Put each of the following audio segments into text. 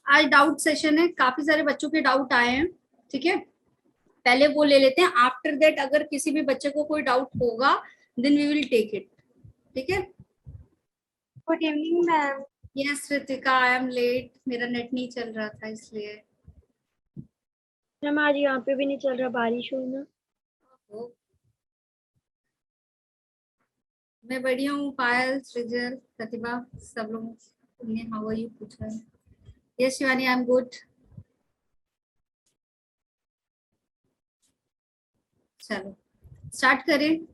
आज doubt session है, काफी सारे बच्चों के डाउट आए हैं, ठीक है। पहले वो ले लेते हैं, आफ्टर दैट अगर किसी भी बच्चे को कोई डाउट होगा then we will take it, ठीक है। Good evening ma'am. Yes Ritika, I am late, मेरा नेट नहीं चल रहा था इसलिए। मैम आज यहाँ पे भी नहीं चल रहा, बारिश हुई ना। मैं बढ़िया हूँ, पायल, सृजल, प्रतिभा, सब लोग। तुमने हाउ आर यू पूछा है। Yes Shivani, I am good. चलो स्टार्ट करें।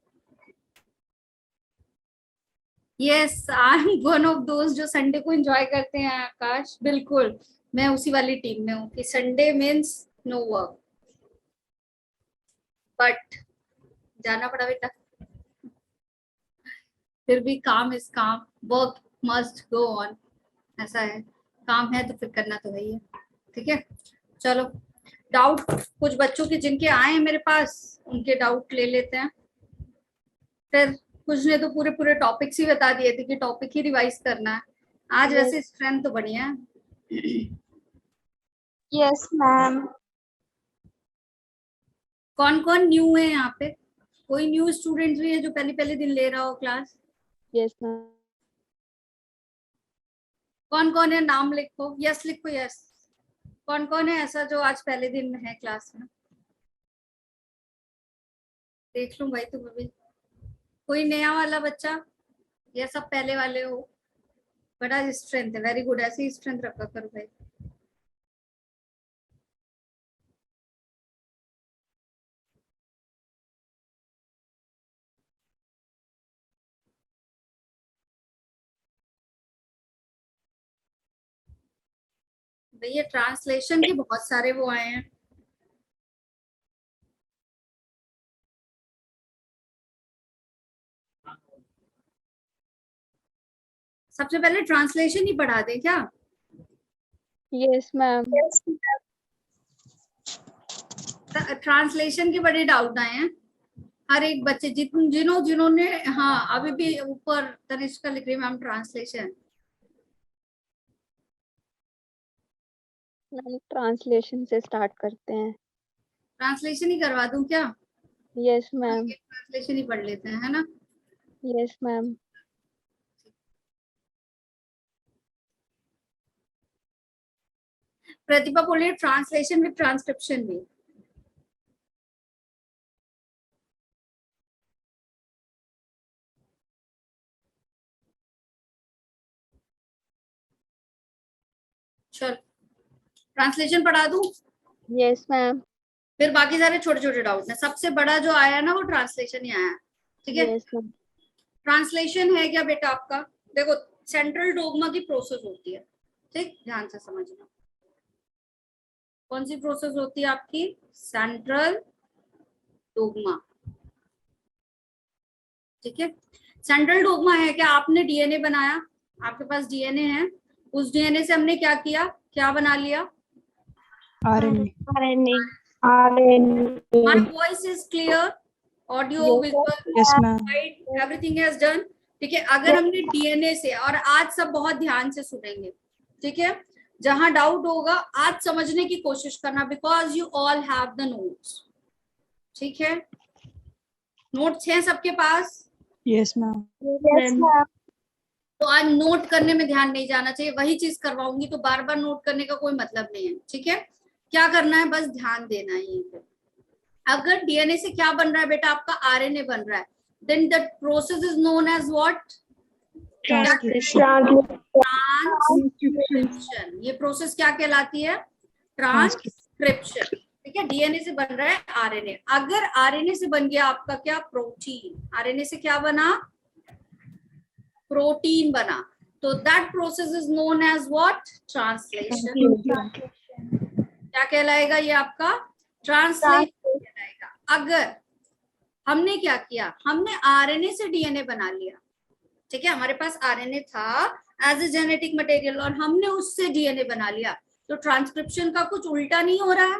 Yes I am one of दोस्त जो संडे को एंजॉय करते हैं। आकाश, बिल्कुल मैं उसी वाली टीम में हूँ कि Sunday means no work, but जाना पड़ा बेटा। फिर भी काम इज काम, वर्क मस्ट गो ऑन, ऐसा है। काम है तो फिर करना तो वही है, ठीक है। चलो डाउट कुछ बच्चों के जिनके आए हैं मेरे पास, उनके डाउट ले लेते हैं। फिर कुछ ने तो पूरे पूरे टॉपिक्स ही बता दिए थे कि टॉपिक ही रिवाइज करना है आज। वैसे स्ट्रेंथ तो बढ़िया है। Yes ma'am. कौन कौन न्यू है यहाँ पे? कोई न्यू स्टूडेंट भी है जो पहले पहले दिन ले रहा हो क्लास? Yes ma'am. कौन कौन है, नाम लिखो, यस लिखो, यस। कौन कौन है ऐसा जो आज पहले दिन है क्लास में? देख लूं भाई तुम अभी। कोई नया वाला बच्चा या सब पहले वाले हो? बड़ा स्ट्रेंथ है, वेरी गुड, ऐसे ही स्ट्रेंथ रखा करो भाई। भैया ट्रांसलेशन के बहुत सारे वो आए हैं। सबसे पहले ट्रांसलेशन ही पढ़ा दे क्या? Yes ma'am. ट्रांसलेशन के बड़े डाउट आए हैं हर एक बच्चे, जिन्होंने हाँ अभी भी ऊपर तनिष्का लिख रही मैम ट्रांसलेशन। मैम ट्रांसलेशन से स्टार्ट करते हैं। ट्रांसलेशन ही करवा दूं क्या? Yes ma'am. ट्रांसलेशन ही पढ़ लेते हैं, है ना। Yes ma'am. प्रतिभा बोलिए ट्रांसलेशन विद ट्रांसक्रिप्शन भी। चल ट्रांसलेशन पढ़ा दूं। Yes ma'am. फिर बाकी सारे छोटे छोटे डाउट है, सबसे बड़ा जो आया ना वो ट्रांसलेशन ही आया, ठीक है। Yes ma'am. ट्रांसलेशन है क्या बेटा आपका? देखो सेंट्रल डोगमा की प्रोसेस होती है, ठीक, ध्यान से समझना। कौन सी प्रोसेस होती है आपकी? सेंट्रल डोगमा, ठीक है। सेंट्रल डोगमा है क्या? आपने डीएनए बनाया, आपके पास डीएनए है, उस डीएनए से हमने क्या किया, क्या बना लिया? RNA. RNA. My voice is clear? Audio visual yes right, everything is done, ठीक है। अगर हमने डीएनए से, और आज सब बहुत ध्यान से सुनेंगे, ठीक है। जहां डाउट होगा आज समझने की कोशिश करना, because you all have the notes, ठीक है। नोट्स हैं सबके पास? Yes ma'am. Yes ma'am. तो आज नोट करने में ध्यान नहीं जाना चाहिए, वही चीज करवाऊंगी तो बार बार नोट करने का कोई मतलब नहीं है, ठीक है। क्या करना है, बस ध्यान देना है यहीं पे। अगर डीएनए से क्या बन रहा है बेटा आपका? आरएनए बन रहा है, then the process is known as what? Transcription. ये प्रोसेस क्या कहलाती है? ट्रांसक्रिप्शन, ठीक है। डीएनए से बन रहा है आरएनए। अगर आरएनए से बन गया आपका क्या? प्रोटीन। आरएनए से क्या बना? प्रोटीन बना, तो that process is known as what? Translation. क्या कहलाएगा ये आपका? ट्रांसलेशन कहलाएगा। अगर हमने क्या किया, हमने आरएनए से डीएनए बना लिया, ठीक है, हमारे पास आरएनए था एज ए जेनेटिक मटेरियल और हमने उससे डीएनए बना लिया, तो ट्रांसक्रिप्शन का कुछ उल्टा नहीं हो रहा है?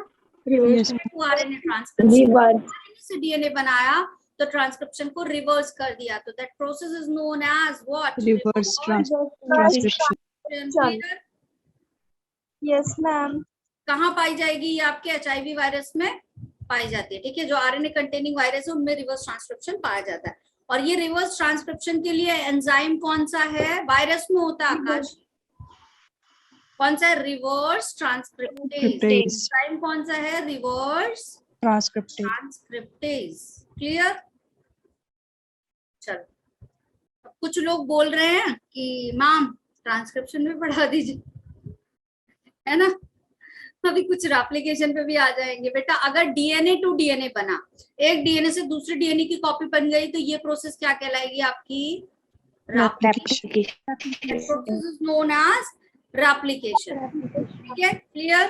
आरएनए ट्रांसक्रिप्शन से डीएनए बनाया तो ट्रांसक्रिप्शन को रिवर्स कर दिया, तो that process is known as what? Reverse transcription. Yes ma'am. कहाँ पाई जाएगी? ये आपके HIV वायरस में पाई जाती है। ठीक है, जो RNA कंटेनिंग वायरस है उनमें रिवर्स ट्रांसक्रिप्शन पाया जाता है। और ये रिवर्स ट्रांसक्रिप्शन के लिए एंजाइम कौन सा है? वायरस में होता है आकाश, कौन सा है? Reverse transcriptase. एंजाइम कौन सा है? Reverse transcriptase. क्लियर? चलो, अब कुछ लोग बोल रहे हैं कि मैम ट्रांसक्रिप्शन भी पढ़ा दीजिए, है ना। अभी कुछ एप्लीकेशन पे भी आ जाएंगे बेटा। अगर डीएनए टू डीएनए बना, एक डीएनए से दूसरे डीएनए की कॉपी बन गई, तो ये प्रोसेस क्या कहलाएगी आपकी? Replication. Process is known as replication. ठीक है, क्लियर?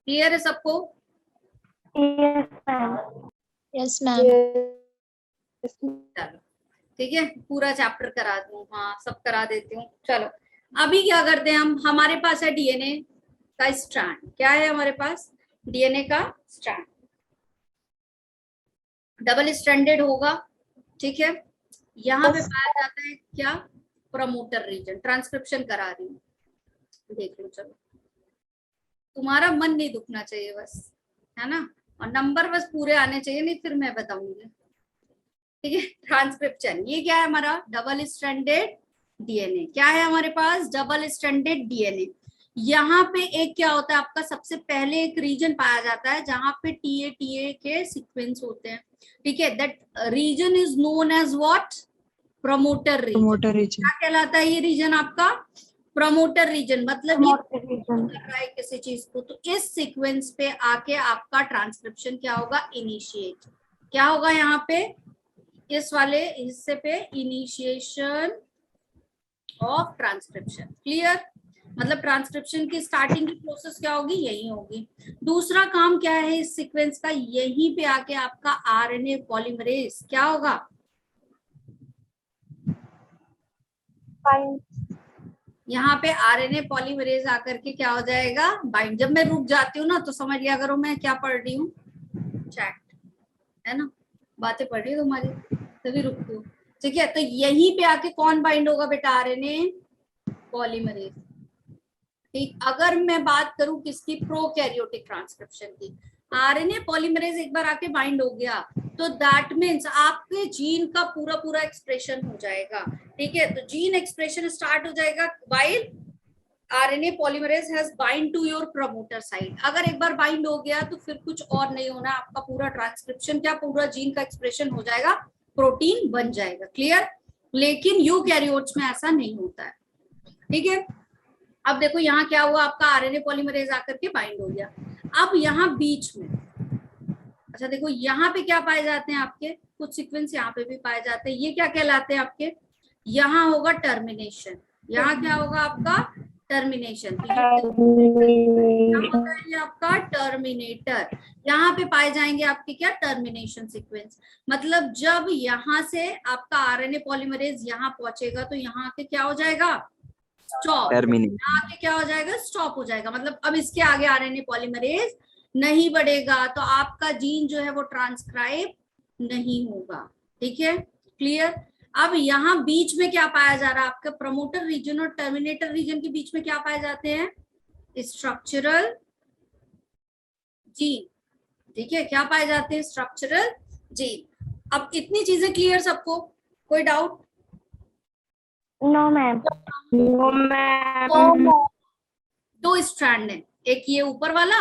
क्लियर है सबको? Yes ma'am. चलो ठीक है, पूरा चैप्टर करा दूं? हाँ, सब करा देती हूँ। चलो, अभी क्या करते हैं हम? हमारे पास है डीएनए का स्ट्रैंड। क्या है हमारे पास? डीएनए का स्ट्रैंड डबल स्ट्रैंडेड होगा। ठीक है, यहाँ पे पाया जाता है क्या? Promoter reason. ट्रांसक्रिप्शन करा रही हूँ, देख लो। चलो, तुम्हारा मन नहीं दुखना चाहिए बस, है ना। और नंबर बस पूरे आने चाहिए, नहीं फिर मैं बताऊंगी। ठीक है, ट्रांसक्रिप्शन ये क्या है हमारा? Double stranded DNA. क्या है हमारे पास? Double stranded DNA. यहाँ पे एक क्या होता है आपका? सबसे पहले एक रीजन पाया जाता है जहां पे टीए के सीक्वेंस होते हैं। ठीक है, that region is known as what? Promoter region. क्या कहलाता है ये रीजन आपका? Promoter region. मतलब ये कर रहा है किसी चीज को, तो इस सीक्वेंस पे आके आपका ट्रांसक्रिप्शन क्या होगा? इनिशिएट। क्या होगा यहाँ पे? इस वाले हिस्से पे इनिशिएशन ऑफ ट्रांसक्रिप्शन। क्लियर? मतलब ट्रांसक्रिप्शन की स्टार्टिंग की प्रोसेस क्या होगी? यही होगी। दूसरा काम क्या है इस सीक्वेंस का? यहीं पे आके आपका आरएनए पॉलीमरेज क्या होगा? यहाँ पे आरएनए पॉलीमरेज आकर के क्या हो जाएगा? बाइंड। जब मैं रुक जाती हूँ ना, तो समझ लिया करो मैं क्या पढ़ रही हूँ, चैट, है ना। बातें पढ़ रही हूँ तुम्हारी, तभी रुकती हूँ। ठीक है, तो यहीं पे आके कौन बाइंड होगा बेटा? RNA polymerase. ठीक, अगर मैं बात करूं किसकी? प्रोकैरियोटिक ट्रांसक्रिप्शन की। आरएनए पॉलीमरेज एक बार आके बाइंड हो गया, तो दैट मीन्स आपके जीन का पूरा पूरा एक्सप्रेशन हो जाएगा। ठीक है, तो जीन एक्सप्रेशन स्टार्ट हो जाएगा while RNA polymerase has bind to your promoter site. अगर एक बार बाइंड हो गया तो फिर कुछ और नहीं होना, आपका पूरा ट्रांसक्रिप्शन क्या? पूरा जीन का एक्सप्रेशन हो जाएगा, प्रोटीन बन जाएगा। क्लियर? लेकिन यूकैरियोट्स में ऐसा नहीं होता है। ठीक है, अब देखो यहाँ क्या हुआ? आपका आरएनए पॉलीमरेज आकर के बाइंड हो गया। अब यहाँ बीच में, अच्छा देखो यहाँ पे क्या पाए जाते हैं आपके? कुछ सीक्वेंस यहाँ पे भी पाए जाते हैं। ये क्या कहलाते हैं आपके? यहाँ होगा टर्मिनेशन। यहाँ क्या होगा आपका? टर्मिनेशन। तो ये क्या होता है? ये आपका टर्मिनेटर। यहाँ पे पाए जाएंगे आपके क्या? Termination sequence. मतलब जब यहाँ से आपका आरएनए पॉलीमरेज यहाँ पहुंचेगा, तो यहाँ आके क्या हो जाएगा? स्टॉप। यहाँ आके क्या हो जाएगा? स्टॉप हो जाएगा। मतलब अब इसके आगे आरएनए पॉलीमरेज नहीं बढ़ेगा, तो आपका जीन जो है वो ट्रांसक्राइब नहीं होगा। ठीक है, क्लियर? अब यहाँ बीच में क्या पाया जा रहा है? आपका प्रमोटर रीजन और टर्मिनेटर रीजन के बीच में क्या पाए जाते हैं? Structural gene. ठीक है, क्या पाए जाते हैं? Structural gene. अब इतनी चीजें क्लियर सबको? कोई doubt? No ma'am. No ma'am. दो स्ट्रैंड है, एक ये ऊपर वाला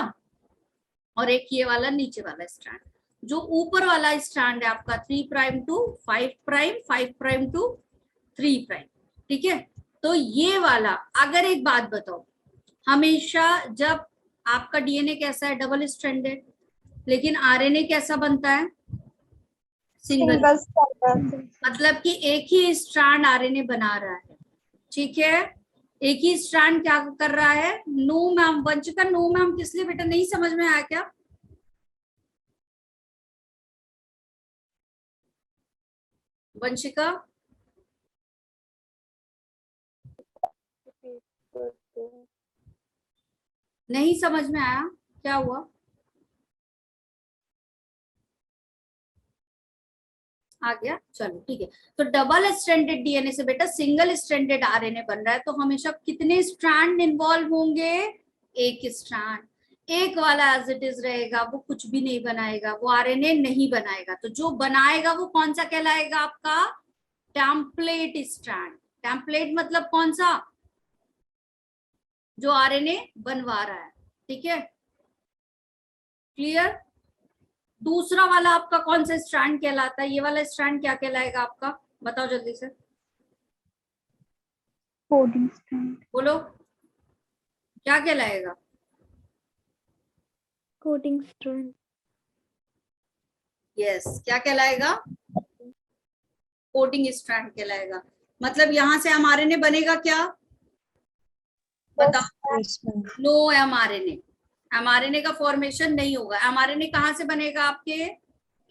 और एक ये वाला नीचे वाला स्ट्रैंड। जो ऊपर वाला स्ट्रैंड है आपका 3 prime to 5 prime, 5 prime to 3 prime. ठीक है, तो ये वाला, अगर एक बात बताओ, हमेशा जब आपका डीएनए कैसा है? Double stranded. लेकिन आरएनए कैसा बनता है? सिंगल। मतलब कि एक ही स्ट्रैंड आरएनए बना रहा है। ठीक है, एक ही स्ट्रैंड क्या कर रहा है? No ma'am, Vanshika no ma'am किस लिए बेटा? नहीं समझ में आया क्या? वंशिका नहीं समझ में आया, क्या हुआ? आ गया, चलो ठीक है। तो डबल स्ट्रैंडेड डीएनए से बेटा सिंगल स्ट्रैंडेड आरएनए बन रहा है, तो हमेशा कितने स्ट्रैंड इन्वॉल्व होंगे? एक स्ट्रैंड। एक वाला एज इट इज रहेगा, वो कुछ भी नहीं बनाएगा, वो आरएनए नहीं बनाएगा। तो जो बनाएगा वो कौन सा कहलाएगा? आपका टेम्पलेट स्ट्रैंड। टेम्पलेट मतलब कौन सा? जो आरएनए बनवा रहा है, ठीक है, क्लियर। दूसरा वाला आपका कौन सा स्ट्रैंड कहलाता है? ये वाला स्ट्रैंड क्या कहलाएगा आपका? बताओ जल्दी से, कोडिंग स्ट्रैंड। बोलो क्या कहलाएगा? Coding strand. यस, क्या कहलाएगा? कोडिंग स्ट्रैंड कहलाएगा। मतलब यहां से एमआरएनए बनेगा क्या? बताओ। नो एमआरएनए, एमआरएनए का फॉर्मेशन नहीं होगा। एमआरएनए कहाँ से बनेगा? आपके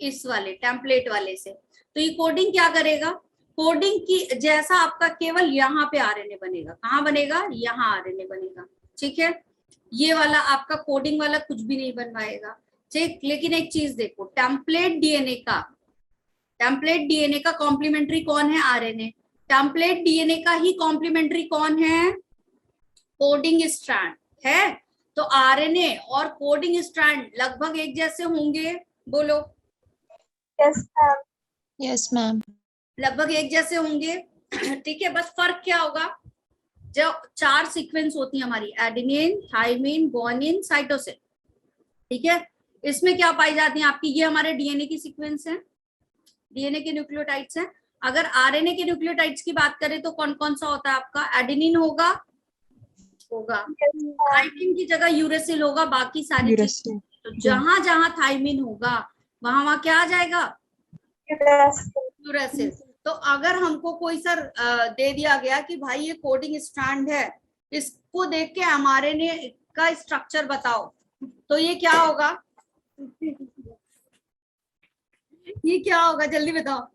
इस वाले टेम्पलेट वाले से। तो ये कोडिंग क्या करेगा? कोडिंग की जैसा आपका केवल यहाँ पे आरएनए बनेगा। कहाँ बनेगा? यहाँ आरएनए बनेगा, ठीक है। ये वाला आपका कोडिंग वाला कुछ भी नहीं बनवाएगा, ठीक। लेकिन एक चीज देखो, टेम्पलेट डीएनए का कॉम्प्लीमेंट्री कौन है? आरएनए। टेम्पलेट डीएनए का ही कॉम्प्लीमेंट्री कौन है? कोडिंग स्ट्रैंड है। तो आरएनए और कोडिंग स्ट्रैंड लगभग एक जैसे होंगे, बोलो। Yes ma'am. Yes ma'am. लगभग एक जैसे होंगे, ठीक है। बस फर्क क्या होगा? जो 4 सीक्वेंस होती है हमारी, एडेनिन, थाइमिन, गुआनिन, साइटोसिन, ठीक है। इसमें क्या पाई जाती है आपकी? ये हमारे डीएनए की सीक्वेंस है, डीएनए के न्यूक्लियोटाइड्स हैं। अगर आरएनए के न्यूक्लियोटाइड्स की बात करें तो कौन कौन सा होता है आपका? एडेनिन होगा, थाइमिन की जगह यूरेसिल होगा, बाकी सारी चीजें। तो जहां जहां थाइमिन होगा वहां वहां क्या आ जाएगा? यूरेसिल। तो अगर हमको कोई सर दे दिया गया कि भाई ये कोडिंग स्ट्रैंड है, इसको देख के एमआरएनए का स्ट्रक्चर बताओ, तो ये क्या होगा? ये क्या होगा? जल्दी बताओ।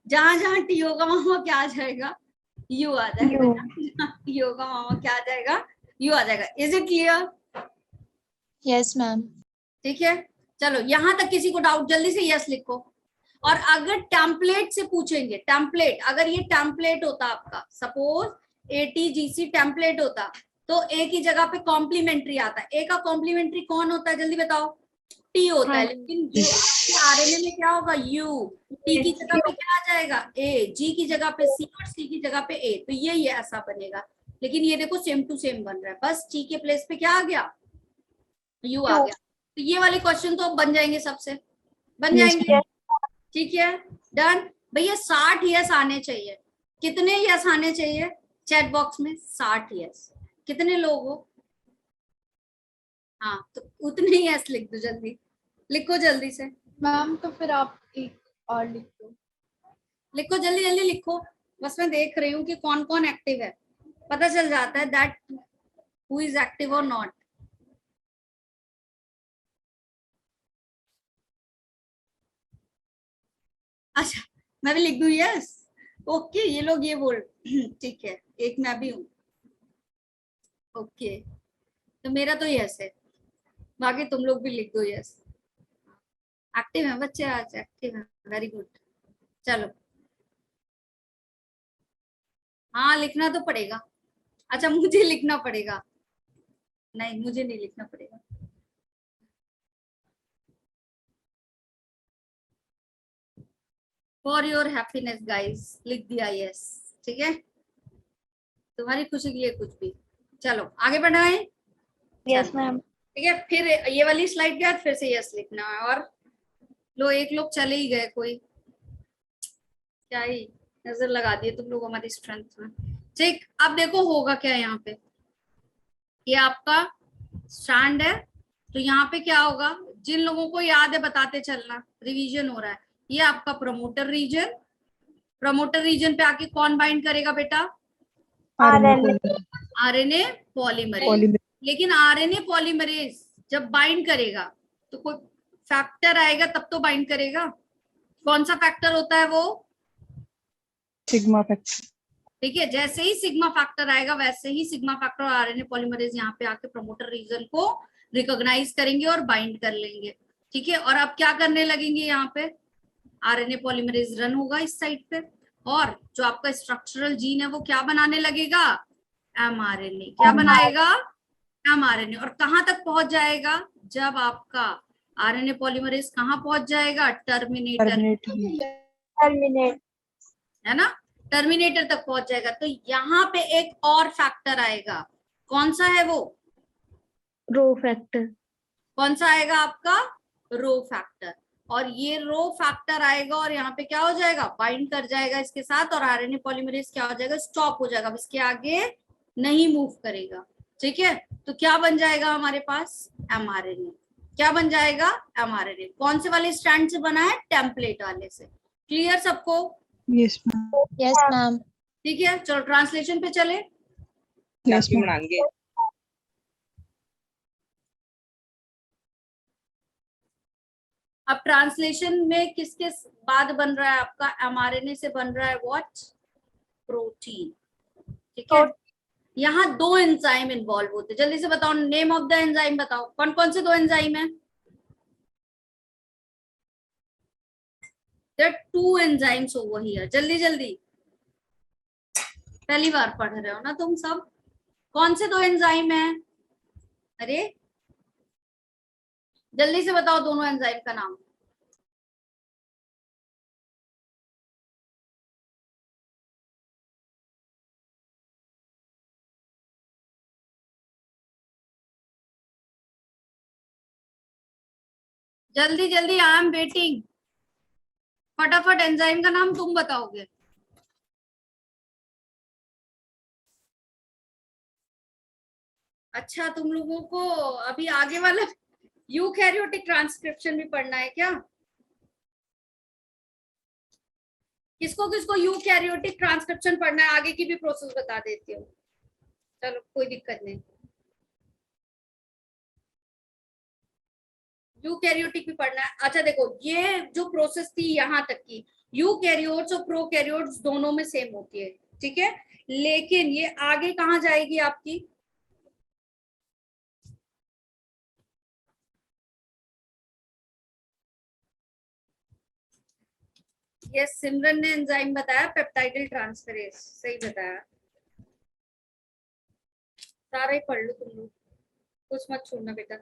जहां जहां टी होगा वहां वहां क्या आ जाएगा? यू आ जाएगा। यू होगा वहां वहां क्या आ जाएगा? यू आ जाएगा। Is it clear? Yes ma'am. ठीक है, चलो यहां तक किसी को डाउट? जल्दी से यस लिखो। और अगर टेम्पलेट से पूछेंगे, टेम्पलेट, अगर ये टेम्पलेट होता आपका, सपोज एटीजीसी टेम्पलेट होता, तो ए की जगह पे कॉम्प्लीमेंट्री आता। ए का कॉम्प्लीमेंट्री कौन होता है? जल्दी बताओ। टी होता है। लेकिन जो आपके आरएनए में क्या होगा? यू। टी की जगह पे क्या आ जाएगा? ए। जी की जगह पे सी और सी की जगह पे ए। तो ये ऐसा बनेगा। लेकिन ये देखो सेम टू सेम बन रहा है, बस टी के प्लेस पे क्या आ गया? यू आ गया। तो ये वाले क्वेश्चन तो बन जाएंगे, सबसे बन जाएंगे, ठीक है। डन भैया। 60 यस आने चाहिए। कितने यस आने चाहिए चैट बॉक्स में? 60 यस। कितने लोग हो? हाँ, तो उतने ही यस लिख दो, जल्दी लिखो, जल्दी से। मैम तो फिर आप एक और लिख दो। लिखो, जल्दी जल्दी लिखो। बस मैं देख रही हूँ कि कौन कौन एक्टिव है, पता चल जाता है दैट हु इज एक्टिव और नॉट। अच्छा, मैं भी लिख दूं यस? ओके, ये लोग ये बोल ठीक है, एक मैं भी हूँ। ओके, तो मेरा तो यस है, बाकी तुम लोग भी लिख दो यस। एक्टिव है बच्चे, आज एक्टिव है, वेरी गुड। चलो, हाँ लिखना तो पड़ेगा। अच्छा, मुझे लिखना पड़ेगा? नहीं, मुझे नहीं लिखना पड़ेगा। फॉर योर हैप्पीनेस गाइस, लिख दिया यस, ठीक है, तुम्हारी खुशी के लिए कुछ भी। चलो आगे बढ़ाएं। Yes ma'am. ठीक है, फिर ये वाली स्लाइड के बाद फिर से यस लिखना है। और लो, एक लोग चले ही गए, कोई क्या ही नजर लगा दिए तुम लोग हमारी स्ट्रेंथ में। ठीक, अब देखो होगा क्या यहाँ पे। ये आपका स्टैंड है, तो यहाँ पे क्या होगा? जिन लोगों को याद है बताते चलना, रिवीजन हो रहा है। ये आपका प्रमोटर रीजन, प्रमोटर रीजन पे आके कौन बाइंड करेगा बेटा? RNA polymerase. लेकिन आरएनए पॉलीमरेज जब बाइंड करेगा तो कोई फैक्टर आएगा तब तो बाइंड करेगा। कौन सा फैक्टर होता है वो? Sigma factor. ठीक है, जैसे ही सिग्मा फैक्टर आएगा वैसे ही सिग्मा फैक्टर और आरएनए पॉलीमरेज यहाँ पे आके प्रमोटर रीजन को रिकॉग्नाइज करेंगे और बाइंड कर लेंगे। ठीक है, और अब क्या करने लगेंगे यहाँ पे? आरएनए पॉलीमरेज रन होगा इस साइड पे, और जो आपका स्ट्रक्चरल जीन है वो क्या बनाने लगेगा, एमआरएनए। क्या बनाएगा, एमआरएनए। और कहां तक पहुंच जाएगा, जब आपका आरएनए पॉलीमरेज कहां पहुंच जाएगा, टर्मिनेटर, टर्मिनेट है ना, टर्मिनेटर तक पहुंच जाएगा। तो यहाँ पे एक और फैक्टर आएगा, कौन सा है वो, रो फैक्टर। कौन सा आएगा आपका, रो फैक्टर। और ये रो फैक्टर आएगा और यहाँ पे क्या हो जाएगा, बाइंड कर जाएगा इसके साथ, और आरएनए पॉलीमरेज क्या हो जाएगा, स्टॉप हो जाएगा, इसके आगे नहीं मूव करेगा। ठीक है, तो क्या बन जाएगा हमारे पास, एमआरएनए। क्या बन जाएगा, एमआरएनए। कौन से वाले स्ट्रैंड से बना है, टेम्पलेट वाले से। क्लियर सबको, Yes, ma'am. Yes, ma'am. ठीक है। चलो ट्रांसलेशन पे चले। Yes, ma'am. अब ट्रांसलेशन में किसके बाद बन रहा है आपका, एमआरएनए से बन रहा है व्हाट, प्रोटीन। ठीक है, यहाँ 2 एंजाइम इन्वॉल्व होते हैं। जल्दी से बताओ, नेम ऑफ द एंजाइम बताओ, कौन कौन से 2 एंजाइम है। There are 2 enzymes over here. जल्दी जल्दी, पहली बार पढ़ रहे हो ना तुम सब, कौन से 2 एंजाइम है, अरे जल्दी से बताओ दोनों एंजाइम का नाम। जल्दी जल्दी, आई एम वेटिंग। फटाफट एंजाइम का नाम तुम बताओगे। अच्छा, तुम लोगों को अभी आगे वाला यूकैरियोटिक ट्रांसक्रिप्शन भी पढ़ना है क्या, किसको किसको यूकैरियोटिक ट्रांसक्रिप्शन पढ़ना है, आगे की भी प्रोसेस बता देती हूँ। चलो कोई दिक्कत नहीं, यूकैरियोटिक भी पढ़ना है। अच्छा देखो, ये जो प्रोसेस थी यहाँ तक की, यूकैरियोट्स और प्रोकैरियोट्स दोनों में सेम होती है, ठीक है। लेकिन ये आगे कहाँ जाएगी आपकी, ये सिमरन ने एंजाइम बताया, पेप्टाइडिल ट्रांसफेरेज, सही बताया। सारा ही पढ़ लो तुम लोग, कुछ मत छोड़ना बेटा।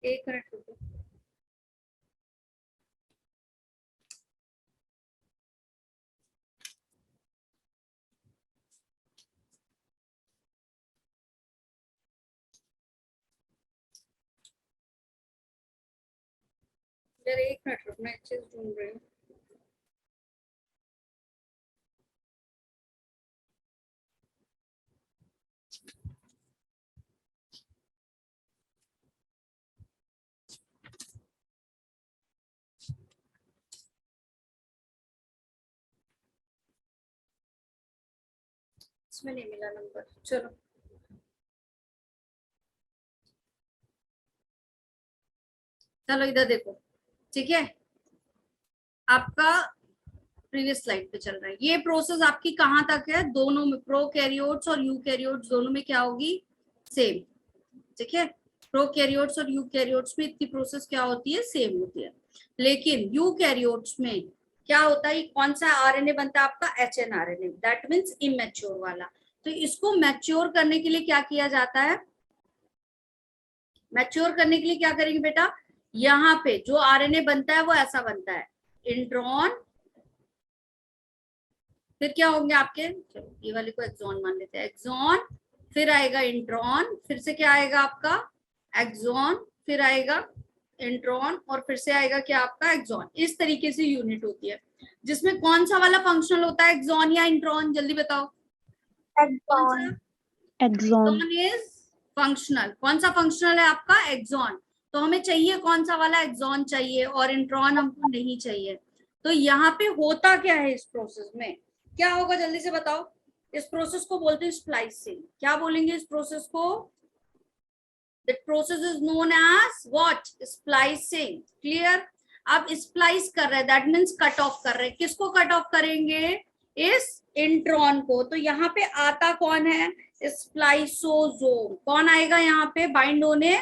1 मिनट रुको। यार 1 मिनट रुकना, एक चीज ढूंढ रही हूँ। इसमें नहीं मिला नंबर, चलो चलो इधर देखो, ठीक है। आपका प्रीवियस स्लाइड पे चल रहा है, ये प्रोसेस आपकी कहां तक है, दोनों में, प्रोकैरियोट्स और यूकैरियोट्स दोनों में क्या होगी, सेम। ठीक है, प्रोकैरियोट्स और यूकैरियोट्स में इतनी प्रोसेस क्या होती है, सेम होती है। लेकिन यूकैरियोट्स में क्या होता है, कौन सा आरएनए बनता है आपका, एचएनआरएनए, दैट मींस इमेच्योर वाला। तो इसको मैच्योर करने के लिए क्या किया जाता है, मैच्योर करने के लिए क्या करेंगे बेटा, यहाँ पे जो आरएनए बनता है वो ऐसा बनता है, इंट्रॉन, फिर क्या होंगे आपके, चलो ये वाले को एक्सॉन मान लेते हैं, एक्सॉन, फिर आएगा इंट्रॉन, फिर से क्या आएगा आपका, एक्सॉन, फिर आएगा इंट्रॉन, और फिर से आएगा क्या आपका, एक्सॉन। इस तरीके से यूनिट होती है, जिसमें कौन सा वाला फंक्शनल होता है, एक्सॉन या इंट्रॉन, जल्दी बताओ। एक्सॉन। एक्सॉन इज फंक्शनल, कौन सा फंक्शनल है आपका, एक्सॉन। तो हमें चाहिए कौन सा वाला, एक्सॉन चाहिए, और इंट्रॉन हमको नहीं चाहिए। तो यहाँ पे होता क्या है इस प्रोसेस में, क्या होगा जल्दी से बताओ। इस प्रोसेस को बोलते हैं स्प्लाइसिंग। क्या बोलेंगे इस प्रोसेस को, that process is known as what, splicing. Clear. अब स्प्लाइस कर रहे हैं, दैट मीन्स कट ऑफ कर रहे हैं। किसको कट ऑफ करेंगे, इस इंट्रॉन को। तो यहाँ पे आता कौन है, स्प्लाइसोसोम। कौन आएगा यहाँ पे बाइंड होने,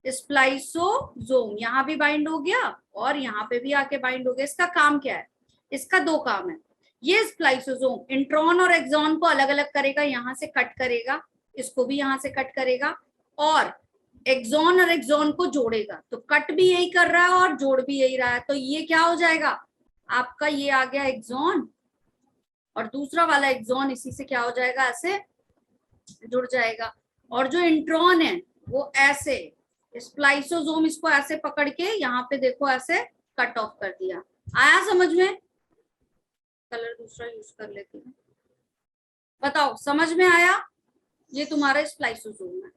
स्प्लाइसोसोम यहाँ भी बाइंड हो गया और यहाँ पे भी आके बाइंड हो गया। इसका काम क्या है? इसका दो काम है। ये स्प्लाइसोसोम इंट्रॉन और एक्सॉन को अलग अलग करेगा, यहाँ से कट करेगा, इसको भी यहाँ से कट करेगा और एक्सॉन और एक्सॉन को जोड़ेगा। तो कट भी यही कर रहा है और जोड़ भी यही रहा है। तो ये क्या हो जाएगा आपका? ये आ गया एक्सॉन और दूसरा वाला एक्सॉन इसी से क्या हो जाएगा? ऐसे जुड़ जाएगा। और जो इंट्रॉन है वो ऐसे, स्प्लाइसोसोम इसको ऐसे पकड़ के यहाँ पे देखो ऐसे कट ऑफ कर दिया। आया समझ में? कलर दूसरा यूज कर लेती हूँ। बताओ समझ में आया? ये तुम्हारा स्प्लाइसोसोम है।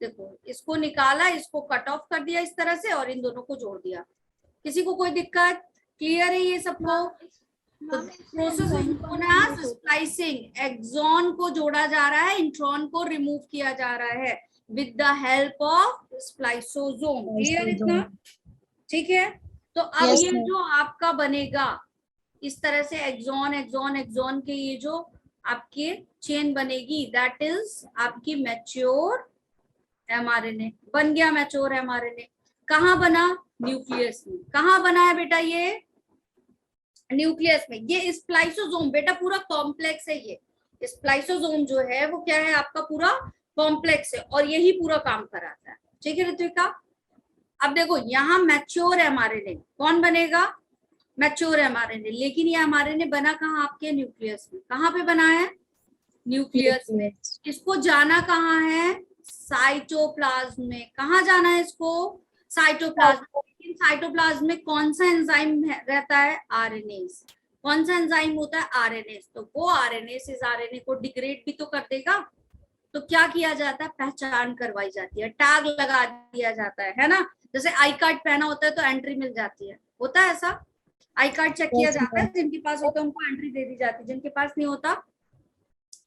देखो इसको निकाला, इसको कट ऑफ कर दिया इस तरह से और इन दोनों को जोड़ दिया। किसी को कोई दिक्कत? क्लियर है ये सबको? तो process known as splicing. Exon को जोड़ा जा रहा है, इंट्रॉन को रिमूव किया जा रहा है with the help of spliceosome. Clear इतना? ठीक है। तो अब Yes, ये ma'am. जो आपका बनेगा इस तरह से एक्सॉन एक्सॉन एक्सॉन के ये जो आपके चेन बनेगी, दैट इज आपकी मैच्योर एमआरएनए। बन गया मैच्योर एमआरएनए। कहाँ बना? न्यूक्लियस में। कहाँ बना है बेटा? ये न्यूक्लियस में। ये स्प्लाइसोसोम बेटा पूरा कॉम्प्लेक्स है। ये स्प्लाइसोसोम जो है वो क्या है? आपका पूरा कॉम्प्लेक्स है और यही पूरा काम कराता है। ठीक है ऋत्विका? अब देखो यहाँ मैच्योर एमआरएनए कौन बनेगा? Mature mRNA. लेकिन ये एमआरएनए बना कहाँ? आपके न्यूक्लियस में। कहाँ पे बना है? न्यूक्लियस में। इसको जाना कहाँ है? साइटोप्लाज्म में। कहाँ जाना है इसको? साइटोप्लाज्म। लेकिन साइटोप्लाज्म में कौन सा एंजाइम रहता है? आरएनएस। कौन सा एंजाइम होता है? आरएनएस। तो वो आरएनएस इस आरएनए को डिग्रेड भी तो कर देगा। तो क्या किया जाता है? पहचान करवाई जाती है, टैग लगा दिया जाता है ना? जैसे आई कार्ड पहना होता है तो एंट्री मिल जाती है। होता है ऐसा? आई कार्ड चेक किया जाता है, जिनके पास होता है उनको एंट्री दे दी जाती है, जिनके पास नहीं होता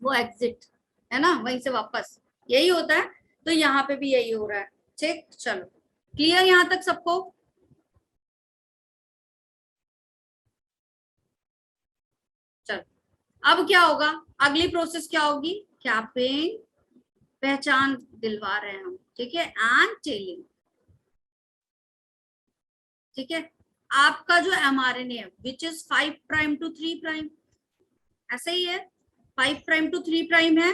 वो एग्जिट, है ना? वहीं से वापस। यही होता है। तो यहाँ पे भी यही हो रहा है। ठीक, चलो क्लियर यहाँ तक सबको? चलो अब क्या होगा? अगली प्रोसेस क्या होगी? कैपिंग, पहचान दिलवा रहे हैं हम, ठीक है, एंड टेलिंग। ठीक है। आपका जो एमआरएनए है which is 5 prime to 3 prime, ऐसे ही है, 5 प्राइम टू 3 प्राइम है।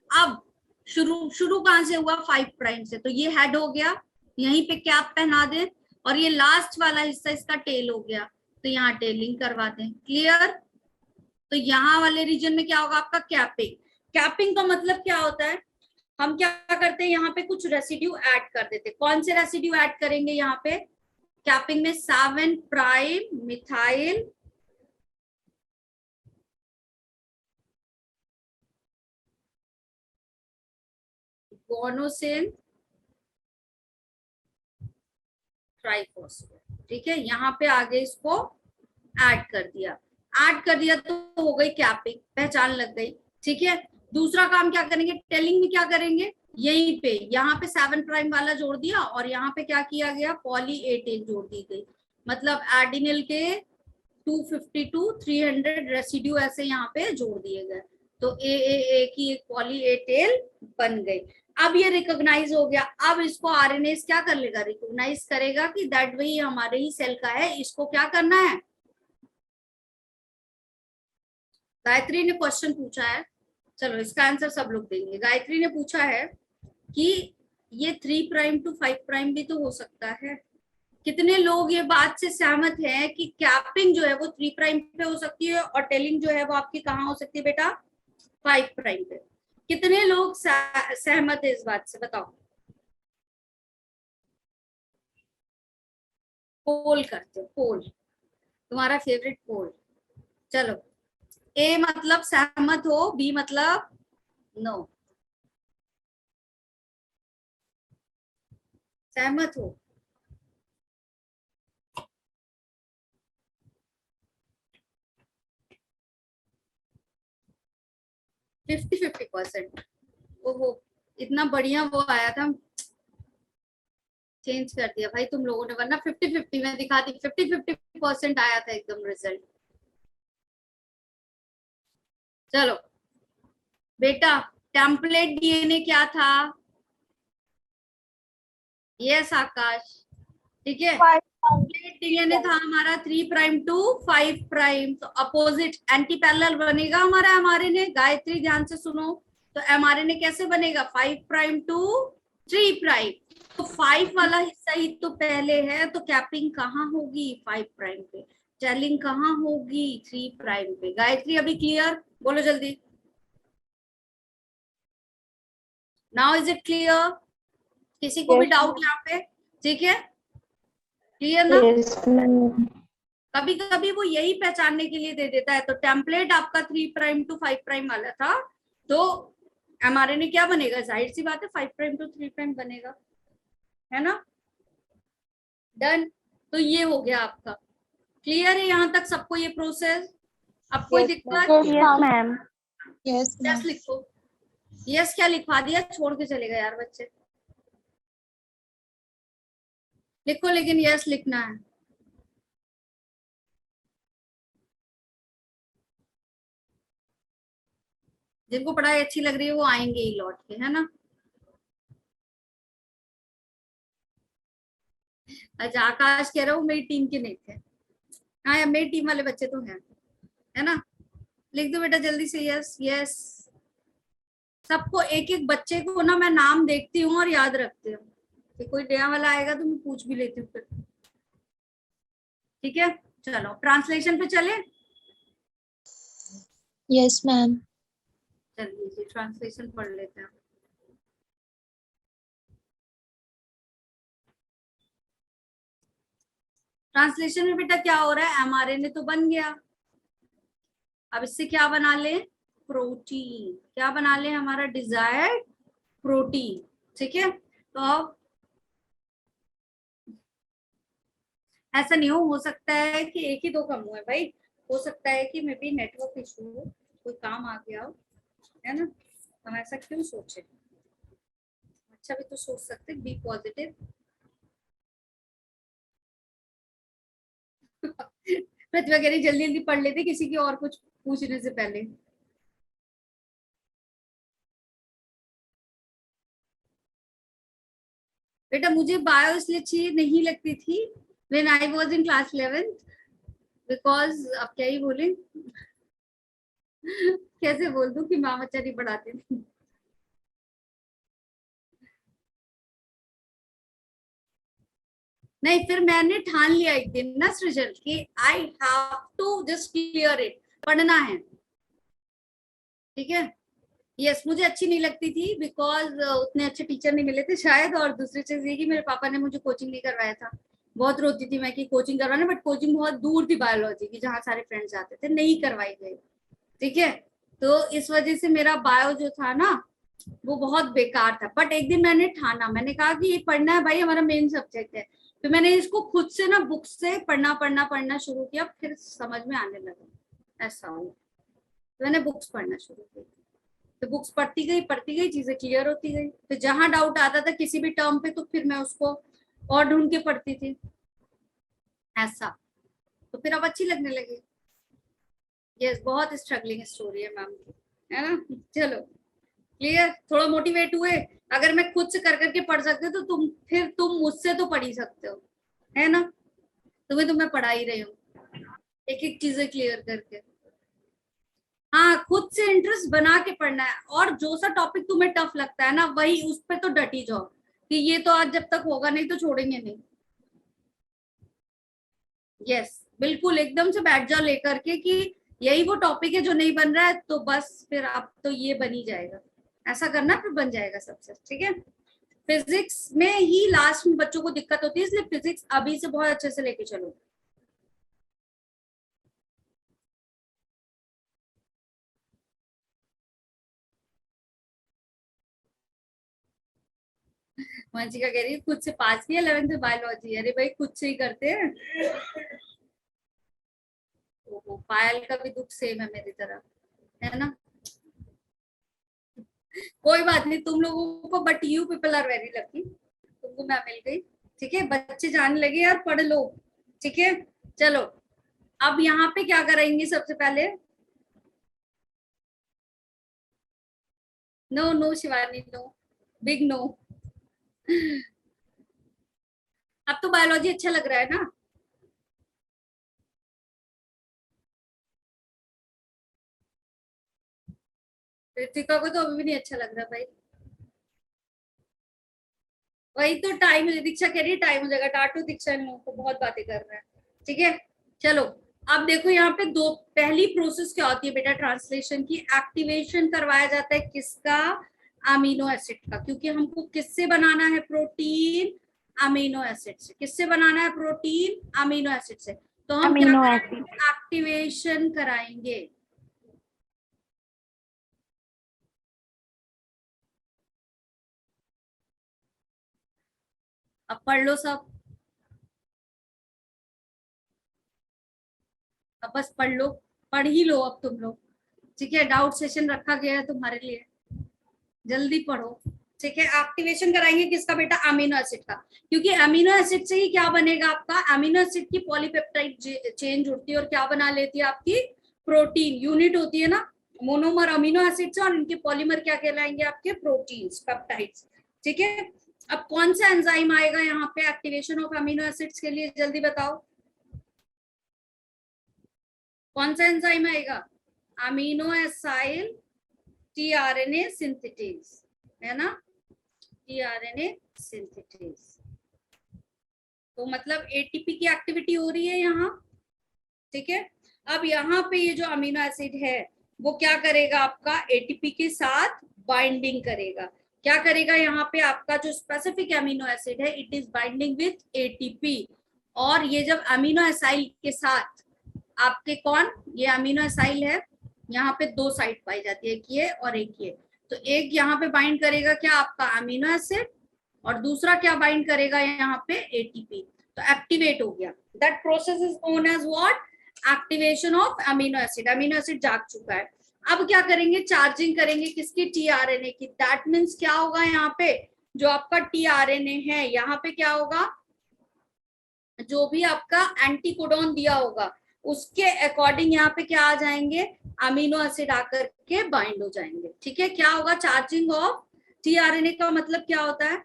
अब शुरू कहां से हुआ? 5 प्राइम से। तो ये हेड हो गया, यहीं पे कैप पहना दें और ये लास्ट वाला हिस्सा इसका टेल हो गया, तो यहाँ टेलिंग करवा दें। क्लियर? तो यहाँ वाले रीजन में क्या होगा आपका? कैपिंग। कैपिंग का मतलब क्या होता है? हम क्या करते हैं? यहाँ पे कुछ रेसिड्यू ऐड कर देते। कौन से रेसिड्यू ऐड करेंगे यहाँ पे कैपिंग में? 7 प्राइम मिथाइल गोनोसिन ट्राइफॉस्फेट। ठीक है, यहाँ पे आगे इसको ऐड कर दिया। ऐड कर दिया तो हो गई कैपिंग, पहचान लग गई। ठीक है। दूसरा काम क्या करेंगे? टेलिंग में क्या करेंगे? यहीं पे यहाँ पे 7 प्राइम वाला जोड़ दिया और यहाँ पे क्या किया गया? पॉली ए टेल जोड़ दी गई। मतलब एडिनिल के 252 300 रेसिड्यू ऐसे यहाँ पे जोड़ दिए गए। तो ए की एक पॉली ए टेल बन गई। अब ये रिकॉग्नाइज हो गया। अब इसको आरएनए क्या कर लेगा? रिकॉग्नाइज करेगा कि दैट वही हमारे ही सेल का है। इसको क्या करना है? गायत्री ने क्वेश्चन पूछा है, चलो इसका आंसर सब लोग देंगे। गायत्री ने पूछा है कि ये 3 प्राइम टू 5 प्राइम भी तो हो सकता है। कितने लोग ये बात से सहमत हैं कि कैपिंग जो है वो 3 प्राइम पे हो सकती है और टेलिंग जो है वो आपकी कहाँ हो सकती है बेटा? 5 प्राइम पे। कितने लोग सहमत है इस बात से? बताओ, पोल करते हो। पोल, तुम्हारा फेवरेट पोल। चलो, ए मतलब सहमत हो, बी मतलब नो। सहमत हो? फिफ्टी 50%। ओहो, इतना बढ़िया वो आया था, चेंज कर दिया भाई तुम लोगों ने, वरना 50-50 में दिखाती। 50-50% आया था एकदम रिजल्ट। चलो बेटा, टेम्पलेट डीएनए क्या था? यस आकाश, ठीक है। डीएनए था हमारा 3 प्राइम टू 5 प्राइम, तो अपोजिट एंटी पैरेलल बनेगा हमारा एमआरएनए। गायत्री ध्यान से सुनो, तो एमआरएनए कैसे बनेगा, 5 प्राइम टू 3 प्राइम। तो 5 वाला हिस्सा ही तो पहले है, तो कैपिंग कहाँ होगी, 5 प्राइम पे। टेलिंग कहाँ होगी, 3 प्राइम पे। गायत्री अभी क्लियर, बोलो जल्दी। नाउ इज इट क्लियर, किसी को भी Yes, डाउट ma'am. यहाँ पे, ठीक है, क्लियर ना। Yes, ma'am. कभी कभी वो यही पहचानने के लिए दे देता है। तो टेम्पलेट आपका 3 प्राइम टू 5 प्राइम वाला था, तो एमआरएनए क्या बनेगा, जाहिर सी बात है 5 प्राइम टू 3 प्राइम बनेगा, है ना। डन, तो ये हो गया आपका। क्लियर है यहाँ तक सबको ये प्रोसेस, अब कोई Yes, ma'am. दिक्कत। Yes, ma'am. Yes, yes ma'am. लिखो। यस क्या लिखवा दिया, छोड़ के चलेगा यार बच्चे। लिखो, लेकिन यस लिखना है। जिनको पढ़ाई अच्छी लग रही है वो आएंगे ही लौट के, है ना। अच्छा आकाश कह रहा हूँ मेरी टीम के नहीं थे। हाँ यार मेरी टीम वाले बच्चे तो हैं, है ना। लिख दो बेटा जल्दी से, यस यस। सबको एक एक बच्चे को ना मैं नाम देखती हूँ और याद रखती हूँ, कि कोई नया वाला आएगा तो मैं पूछ भी लेती हूँ फिर, ठीक है। चलो ट्रांसलेशन पे चले, Yes, ma'am. चलिए जी ट्रांसलेशन पढ़ लेते हैं। ट्रांसलेशन में बेटा क्या हो रहा है, एमआरएनए तो बन गया, अब इससे क्या बना ले, प्रोटीन। क्या बना ले, हमारा डिजायर्ड प्रोटीन, ठीक है। तो अब ऐसा नहीं हो सकता है कि एक ही दो कम हुए भाई, हो सकता है कि मे बी नेटवर्क इशू हो, कोई काम आ गया हो, है ना। हम ऐसा क्यों सोचे, अच्छा भी तो सोच सकते, बी पॉजिटिव। प्रतिभा कह रही जल्दी जल्दी पढ़ लेते किसी की और कुछ पूछने से पहले। बेटा मुझे बायो इसलिए अच्छी नहीं लगती थी when I was in class 11th, because अब क्या ही बोले कैसे बोल दूं कि माँ बच्चा नहीं पढ़ाते थे। नहीं फिर मैंने ठान लिया एक दिन ना सृजल कि I have to just clear it, पढ़ना है, ठीक है। यस मुझे अच्छी नहीं लगती थी बिकॉज उतने अच्छे टीचर नहीं मिले थे शायद, और दूसरी चीज ये कि मेरे पापा ने मुझे कोचिंग नहीं करवाया था। बहुत रोती थी मैं कि कोचिंग करवाना, बट कोचिंग बहुत दूर थी बायोलॉजी की, जहाँ सारे फ्रेंड्स जाते थे, नहीं करवाई गई, ठीक है। तो इस वजह से मेरा बायो जो था ना वो बहुत बेकार था। बट एक दिन मैंने ठाना, मैंने कहा कि ये पढ़ना है भाई, हमारा मेन सब्जेक्ट है। तो मैंने इसको खुद से ना बुक से पढ़ना पढ़ना पढ़ना शुरू किया, फिर समझ में आने लगा, ऐसा हुआ। तो मैंने बुक्स पढ़ना शुरू किया, तो बुक्स पढ़ती गई चीजें क्लियर होती गई। तो जहां डाउट आता था किसी भी टर्म पे, तो फिर मैं उसको और ढूंढ के पढ़ती थी, ऐसा। तो फिर अब अच्छी लगने लगी। यस बहुत स्ट्रगलिंग स्टोरी है मैम की, है ना। चलो क्लियर, थोड़ा मोटिवेट हुए। अगर मैं खुद से कर करके पढ़ सकते तो तुम मुझसे तो पढ़ ही सकते हो, है ना। तुम्हें तो मैं पढ़ा ही रही हूँ एक एक चीजें क्लियर करके। हाँ खुद से इंटरेस्ट बना के पढ़ना है, और जो सा टॉपिक तुम्हें टफ लगता है ना वही उस पर तो डटी जाओ, कि ये तो आज जब तक होगा नहीं तो छोड़ेंगे नहीं। यस बिल्कुल एकदम से बैठ जाओ लेकर के कि यही वो टॉपिक है जो नहीं बन रहा है, तो बस फिर अब तो ये बन ही जाएगा, ऐसा करना फिर बन जाएगा सबसे, ठीक है। फिजिक्स में ही लास्ट में बच्चों को दिक्कत होती है, इसलिए फिजिक्स अभी से बहुत अच्छे से लेके चलो। वंशिका कह रही है खुद से पास किया 11th में बायोलॉजी, अरे भाई खुद से ही करते हैं। ओहो पायल का भी दुख सेम है मेरी तरह, है ना। कोई बात नहीं तुम लोगों को, but you people are very lucky, तुमको मैं मिल गई, ठीक है। बच्चे जाने लगे यार पढ़ लो, ठीक है। चलो अब यहाँ पे क्या करेंगे सबसे पहले, no no Shivani no, big no. अब तो बायोलॉजी अच्छा लग रहा है ना? ऋतिका को तो अभी भी नहीं अच्छा लग रहा भाई। वही तो टाइम, दीक्षा कह रही है टाइम हो जाएगा, टाटू दीक्षा इन लोगों को बहुत बातें कर रहा है। ठीक है चलो, अब देखो यहाँ पे दो, पहली प्रोसेस क्या होती है बेटा ट्रांसलेशन की? एक्टिवेशन करवाया जाता है किसका? अमीनो एसिड का, क्योंकि हमको किससे बनाना है प्रोटीन? अमीनो एसिड से। किससे बनाना है प्रोटीन? अमीनो एसिड से। तो हम क्या अमीनो करेंगे? एसिड। एक्टिवेशन कराएंगे। अब पढ़ लो सब, अब बस पढ़ लो, पढ़ ही लो अब तुम लोग। ठीक है, डाउट सेशन रखा गया है तुम्हारे लिए, जल्दी पढ़ो। ठीक है, एक्टिवेशन कराएंगे किसका बेटा? अमीनो एसिड का, क्योंकि अमीनो एसिड से ही क्या बनेगा आपका? अमीनो एसिड की पॉलीपेप्टाइड चेंज होती है और क्या बना लेती है आपकी? प्रोटीन यूनिट होती है ना, मोनोमर अमीनो एसिड से, और इनके पॉलीमर क्या कहलाएंगे? आपके प्रोटीन्स, पेप्टाइड्स। ठीक है, अब कौन सा एंजाइम आएगा यहाँ पे एक्टिवेशन ऑफ अमीनो एसिड्स के लिए? जल्दी बताओ, कौन सा एंजाइम आएगा? अमीनो एसाइल टीआरएनए सिंथेटेज, है ना? TRNA synthetase. तो मतलब एटीपी की एक्टिविटी हो रही है यहाँ। ठीक है, अब यहाँ पे ये जो अमीनो एसिड है वो क्या करेगा? आपका एटीपी के साथ बाइंडिंग करेगा। क्या करेगा? यहाँ पे आपका जो स्पेसिफिक अमीनो एसिड है, it is binding with ATP. और ये जब अमीनो एसाइल के साथ आपके कौन, ये अमीनो एसाइल है, यहाँ पे दो साइड पाई जाती है, एक ये और एक ये। तो एक यहाँ पे बाइंड करेगा क्या? आपका अमीनो एसिड, और दूसरा क्या बाइंड करेगा यहाँ पे? एटीपी। तो एक्टिवेट हो गया। That process is known as what? Activation of amino acid. Amino acid जाग चुका है। अब क्या करेंगे? चार्जिंग करेंगे किसकी? टीआरएनए की। दैट मीन्स क्या होगा यहाँ पे? जो आपका टीआरएनए है यहाँ पे क्या होगा? जो भी आपका एंटीकोडॉन दिया होगा उसके अकॉर्डिंग यहाँ पे क्या आ जाएंगे? अमीनो एसिड आकर के बाइंड हो जाएंगे। ठीक है, क्या होगा? चार्जिंग ऑफ टीआरएनए का मतलब क्या होता है?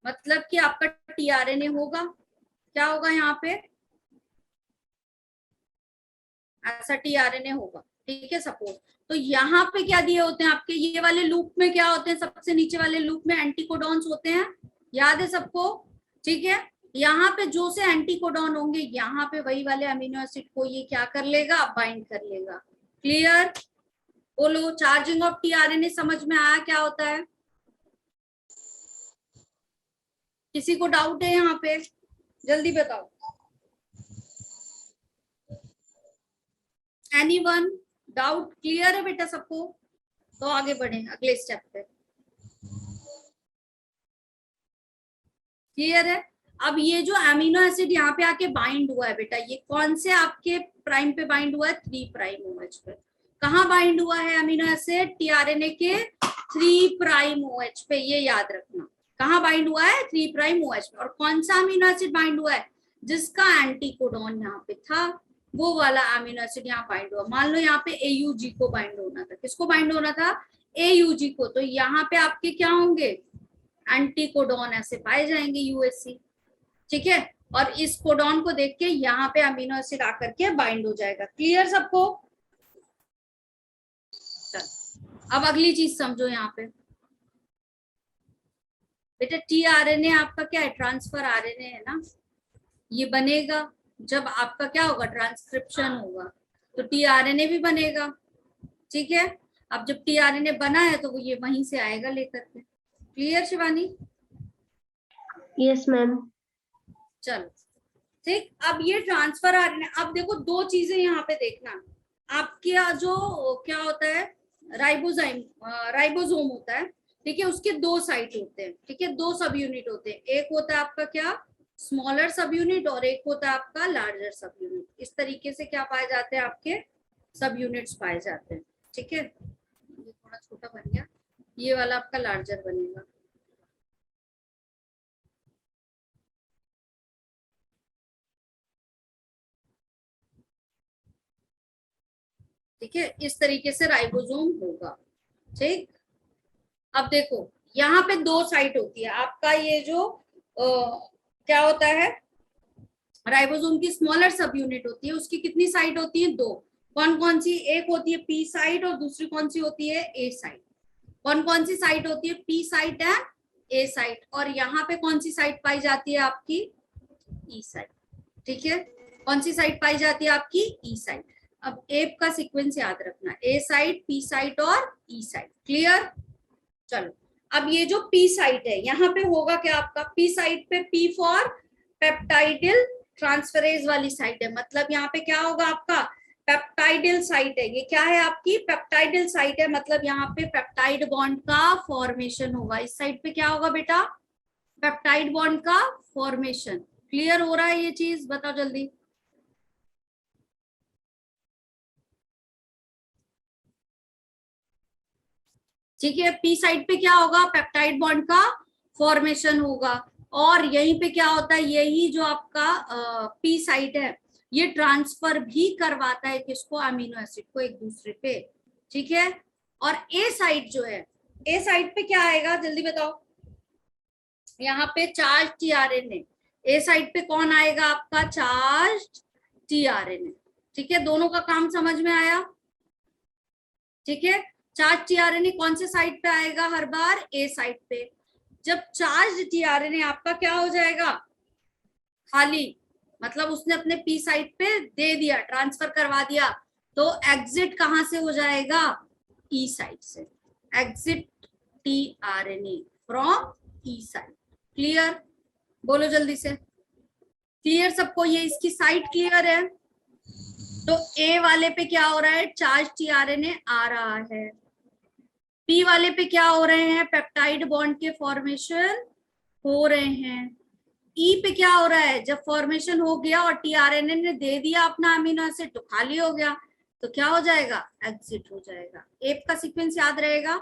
मतलब कि आपका टीआरएनए होगा, क्या होगा यहाँ पे? ऐसा टीआरएनए होगा। ठीक है, सपोज। तो यहाँ पे क्या दिए होते हैं आपके? ये वाले लूप में क्या होते हैं? सबसे नीचे वाले लूप में एंटीकोडॉन्स होते हैं, याद है सबको? ठीक है, यहाँ पे जो से एंटीकोडॉन होंगे यहाँ पे वही वाले अमीनो एसिड को ये क्या कर लेगा? बाइंड कर लेगा। क्लियर? बोलो, चार्जिंग ऑफ टीआरएनए समझ में आया क्या होता है? किसी को डाउट है यहाँ पे? जल्दी बताओ। Anyone doubt? क्लियर है बेटा सबको? तो आगे बढ़े अगले स्टेप पे। क्लियर है? अब ये जो अमीनो एसिड यहाँ पे आके बाइंड हुआ है बेटा, ये कौन से आपके प्राइम पे बाइंड हुआ है? 3 प्राइम OH पे। कहाँ बाइंड हुआ है अमीनो एसिड? टीआरएनए के 3 प्राइम OH पे, ये याद रखना। कहाँ बाइंड हुआ है? 3 प्राइम OH पे। और कौन सा अमीनो एसिड बाइंड हुआ है? जिसका एंटीकोडॉन यहाँ पे था, वो वाला अमीनो एसिड यहाँ बाइंड हुआ। मान लो यहाँ पे AUG को बाइंड होना था। किसको बाइंड होना था? AUG को। तो यहाँ पे आपके क्या होंगे? एंटीकोडॉन ऐसे पाए जाएंगे, UHC। ठीक है, और इस कोडॉन को देख के यहाँ पे अमीनो एसिड आकर के बाइंड हो जाएगा। क्लियर सबको? अब अगली चीज समझो यहाँ पे बेटा, टीआरएनए आपका क्या है? ट्रांसफर आरएनए है ना। ये बनेगा जब आपका क्या होगा? ट्रांसक्रिप्शन होगा, तो टीआरएनए भी बनेगा। ठीक है, अब जब टीआरएनए बना है तो वो ये वहीं से आएगा लेकर के। क्लियर शिवानी? Yes ma'am. चलो ठीक, अब ये ट्रांसफर आरएनए। अब देखो दो चीजें यहाँ पे देखना। आपके जो क्या होता है? राइबोजाइम, राइबोसोम होता है। ठीक है, उसके दो साइट होते हैं। ठीक है, दो सब यूनिट होते हैं। एक होता है आपका क्या? स्मॉलर सब यूनिट, और एक होता है आपका लार्जर सब यूनिट। इस तरीके से क्या पाए जाते हैं? आपके सब यूनिट्स पाए जाते हैं। ठीक है, ये थोड़ा छोटा बन गया, ये वाला आपका लार्जर बनेगा। ठीक है, इस तरीके से राइबोसोम होगा। ठीक, अब देखो यहाँ पे 2 साइट होती है आपका, ये जो क्या होता है, राइबोसोम की स्मॉलर सब यूनिट होती है, उसकी कितनी साइट होती है? 2। कौन कौन सी? एक होती है पी साइट और दूसरी कौन सी होती है? ए साइट। कौन कौन सी साइट होती है? P site and A site. और यहाँ पे कौन सी साइट पाई जाती है? आपकी ई साइट। ठीक है, कौन सी साइट पाई जाती है? आपकी ई साइट। अब एप का सीक्वेंस याद रखना, ए साइट, पी साइट और ई साइट। क्लियर? चलो, अब ये जो पी साइट है यहाँ पे होगा क्या आपका? पी साइट पे पी फॉर पेप्टाइडिल ट्रांसफरेज वाली साइट है, मतलब यहाँ पे क्या होगा आपका? पेप्टाइडिल साइट है। ये क्या है आपकी? पेप्टाइडिल साइट है, मतलब यहाँ पे पेप्टाइड बॉन्ड का फॉर्मेशन होगा। इस साइड पे क्या होगा बेटा? पेप्टाइड बॉन्ड का फॉर्मेशन। क्लियर हो रहा है ये चीज? बताओ जल्दी। ठीक है, पी साइड पे क्या होगा? पेप्टाइड बॉन्ड का फॉर्मेशन होगा। और यहीं पे क्या होता है? यही जो आपका पी साइट है ये ट्रांसफर भी करवाता है किसको? अमीनो एसिड को एक दूसरे पे। ठीक है, और ए साइट जो है, ए साइट पे क्या आएगा जल्दी बताओ? यहाँ पे चार्ज टीआरएनए। ए साइट पे कौन आएगा आपका? Charge tRNA. ठीक है, दोनों का काम समझ में आया? ठीक है, चार्ज टीआरएनए कौन से साइट पे आएगा हर बार? ए साइट पे। जब चार्ज टीआरएनए आपका क्या हो जाएगा? खाली, मतलब उसने अपने पी साइट पे दे दिया, ट्रांसफर करवा दिया, तो एग्जिट कहां से हो जाएगा? ई साइट से। Exit tRNA from E site. Clear? बोलो जल्दी से। क्लियर सबको? ये इसकी साइट क्लियर है? तो ए वाले पे क्या हो रहा है? चार्ज टीआरएनए आ रहा है। पी वाले पे क्या हो रहे हैं? पेप्टाइड बॉन्ड के फॉर्मेशन हो रहे हैं। ई पे क्या हो रहा है? जब फॉर्मेशन हो गया और टीआरएनए ने दे दिया अपना अमीनो एसिड तो खाली हो गया, तो क्या हो जाएगा? एग्जिट हो जाएगा। एप का सीक्वेंस याद रहेगा,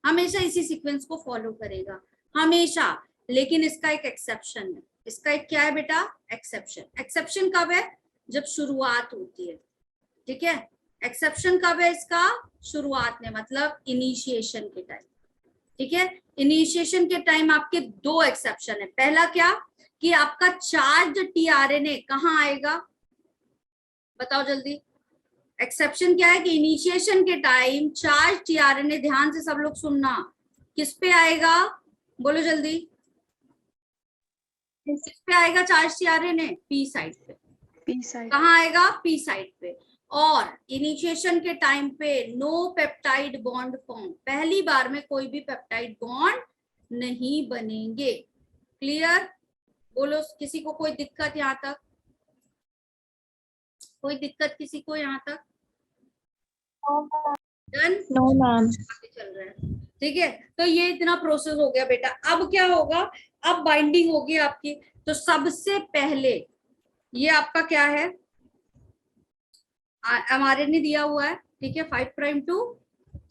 हमेशा इसी सीक्वेंस को फॉलो करेगा, हमेशा। लेकिन इसका एक एक्सेप्शन है। इसका एक क्या है बेटा? एक्सेप्शन। एक्सेप्शन कब है? जब शुरुआत होती है। ठीक है, एक्सेप्शन कब है इसका? शुरुआत में, मतलब इनिशिएशन के टाइम। ठीक है, इनिशिएशन के टाइम आपके 2 एक्सेप्शन है। पहला क्या? कि आपका चार्ज टीआरएनए कहाँ आएगा? बताओ जल्दी। एक्सेप्शन क्या है? कि इनिशिएशन के टाइम चार्ज टीआरएनए, ध्यान से सब लोग सुनना, किस पे आएगा? बोलो जल्दी। किस पे आएगा चार्ज टीआरएनए? पी साइड पे। P side. कहाँ आएगा? पी साइड पे। और इनिशिएशन के टाइम पे नो पेप्टाइड बॉन्ड फॉर्म, पहली बार में कोई भी पेप्टाइड बॉन्ड नहीं बनेंगे। क्लियर? बोलो, किसी को कोई दिक्कत यहाँ तक? कोई दिक्कत किसी को यहाँ तक? डन? No, ma'am. आगे चल रहा है। ठीक है, तो ये इतना प्रोसेस हो गया बेटा। अब क्या होगा? अब बाइंडिंग होगी आपकी। तो सबसे पहले ये आपका क्या है? एमआरएनए दिया हुआ है। ठीक है, 5 प्राइम टू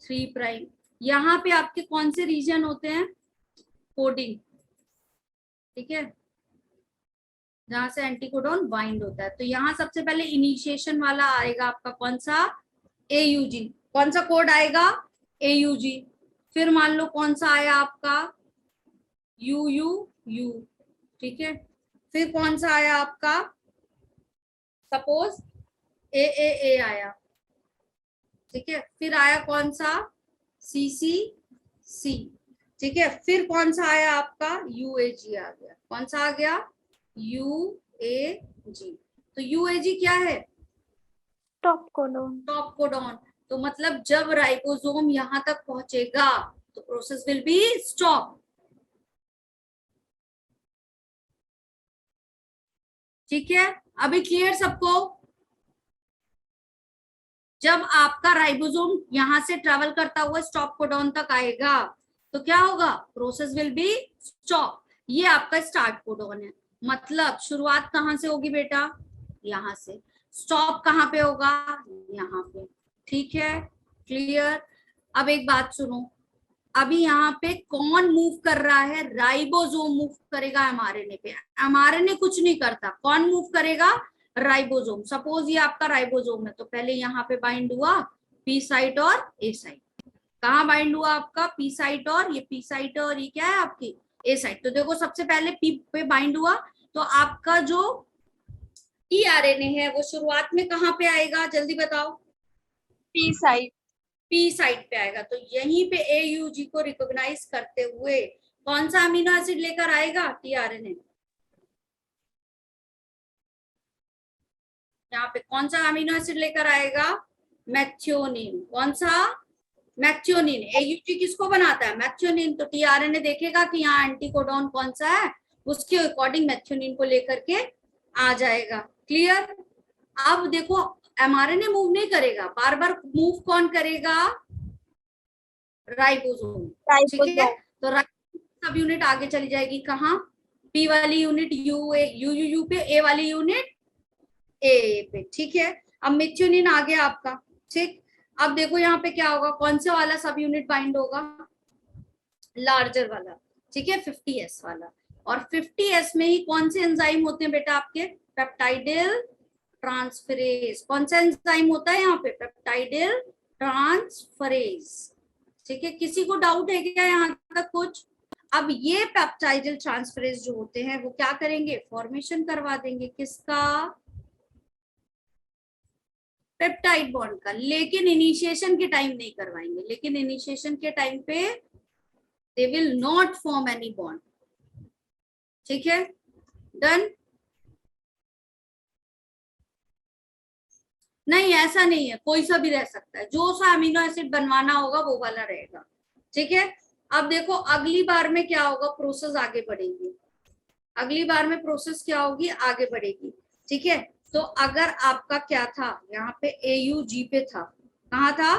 3 प्राइम। यहाँ पे आपके कौन से रीजन होते हैं? कोडिंग। ठीक है, जहां से एंटीकोडॉन बाइंड होता है। तो यहाँ सबसे पहले इनिशिएशन वाला आएगा आपका कौन सा? एयूजी। कौन सा कोड आएगा? एयूजी। फिर मान लो कौन सा आया आपका? यूयूयू। ठीक है, फिर कौन सा आया आपका? सपोज ए आया। ठीक है, फिर आया कौन सा? सीसीसी। ठीक है, फिर कौन सा आया आपका? यूएजी आ गया। कौन सा आ गया? यूएजी। तो यूएजी क्या है? Top codon. Top codon. तो मतलब जब राइबोसोम यहां तक पहुंचेगा तो प्रोसेस विल बी स्टॉप। ठीक है, अभी क्लियर सबको? जब आपका राइबोसोम यहां से ट्रेवल करता हुआ स्टॉप कोडॉन तक आएगा तो क्या होगा? Process will be stop. ये आपका स्टार्ट कोडॉन है, मतलब शुरुआत कहां से होगी बेटा? यहां से। स्टॉप कहां पे होगा? यहाँ पे। ठीक है, क्लियर? अब एक बात सुनो, अभी यहाँ पे कौन मूव कर रहा है? राइबोसोम मूव करेगा एमआरएनए पे। एमआरएनए कुछ नहीं करता, कौन मूव करेगा? राइबोसोम। सपोज ये आपका राइबोसोम है, तो पहले यहाँ पे बाइंड हुआ पी साइट और ए साइट, कहाँ बाइंड हुआ आपका पी साइट, और ये पी साइट और ये क्या है आपकी ए साइट। तो देखो सबसे पहले पी पे बाइंड हुआ, तो आपका जो टीआरएनए है वो शुरुआत में कहाँ पे आएगा, जल्दी बताओ। P side. पी साइट पे आएगा। तो यहीं पे एयूजी को रिकॉग्नाइज करते हुए कौन सा अमीनो एसिड लेकर आएगा टीआरएनए, यहाँ पे कौन सा अमीनो एसिड लेकर आएगा, मैथ्योनिन। कौन सा, मैथ्योनिन। एयूजी किसको बनाता है, मैथ्योनिन। तो टीआरएनए देखेगा कि यहाँ एंटीकोडॉन कौन सा है, उसके अकॉर्डिंग मैथ्योनिन को लेकर के आ जाएगा। क्लियर। अब देखो एमआरएनए मूव नहीं करेगा, बार बार मूव कौन करेगा, राइबोसोम। ठीक है, तो राइबोसोम सब यूनिट आगे चली जाएगी कहाँ, पी वाली यूनिट यू पे, ए वाली यूनिट ए पे। ठीक है, अब मेथियोनिन आ गया आपका। ठीक, अब देखो यहाँ पे क्या होगा, कौन सा वाला सब यूनिट बाइंड होगा, लार्जर वाला। ठीक है, 50S वाला। और 50S में ही कौन से एंजाइम होते हैं बेटा आपके, पेप्टाइडिल ट्रांसफरेज। कौन सा एंजाइम होता है यहाँ पे, पेप्टाइडिल ट्रांसफरेज। ठीक है, किसी को डाउट है क्या यहाँ तक कुछ। अब ये पेप्टाइडिल ट्रांसफरेज जो होते हैं वो क्या करेंगे, फॉर्मेशन करवा देंगे किसका, पेप्टाइड बॉन्ड का। लेकिन इनिशिएशन के टाइम नहीं करवाएंगे, लेकिन इनिशिएशन के टाइम पे they will not form any bond. ठीक है, डन। नहीं ऐसा नहीं है, कोई सा भी रह सकता है, जो सा अमीनो एसिड बनवाना होगा वो वाला रहेगा। ठीक है, अब देखो अगली बार में क्या होगा, प्रोसेस आगे बढ़ेगी। अगली बार में प्रोसेस क्या होगी, आगे बढ़ेगी। ठीक है, तो अगर आपका क्या था यहाँ पे AUG पे था, कहाँ था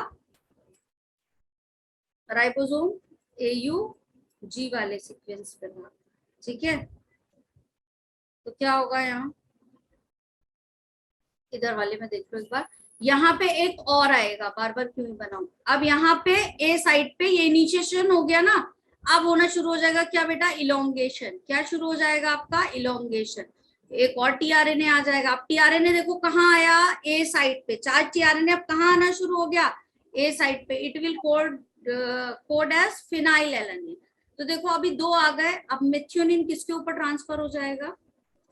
राइबोसोम, AUG वाले सीक्वेंस पे था। ठीक है, तो क्या होगा यहाँ, इधर वाले में देख लो एक बार, यहाँ पे एक और आएगा, बार बार क्यों बनाऊं। अब यहाँ पे ए साइड पे ये इनिशिएशन हो गया ना, अब होना शुरू हो जाएगा क्या बेटा, इलोंगेशन। क्या शुरू हो जाएगा आपका, इलोंगेशन। एक और टीआरएनए आ जाएगा। अब टीआरएनए देखो कहाँ आया, ए साइड पे। 4 टीआरएनए अब कहाँ आना शुरू हो गया, ए साइड पे। It will code as phenylalanine. तो देखो अभी 2 आ गए। अब मेथियोनिन किसके ऊपर ट्रांसफर हो जाएगा,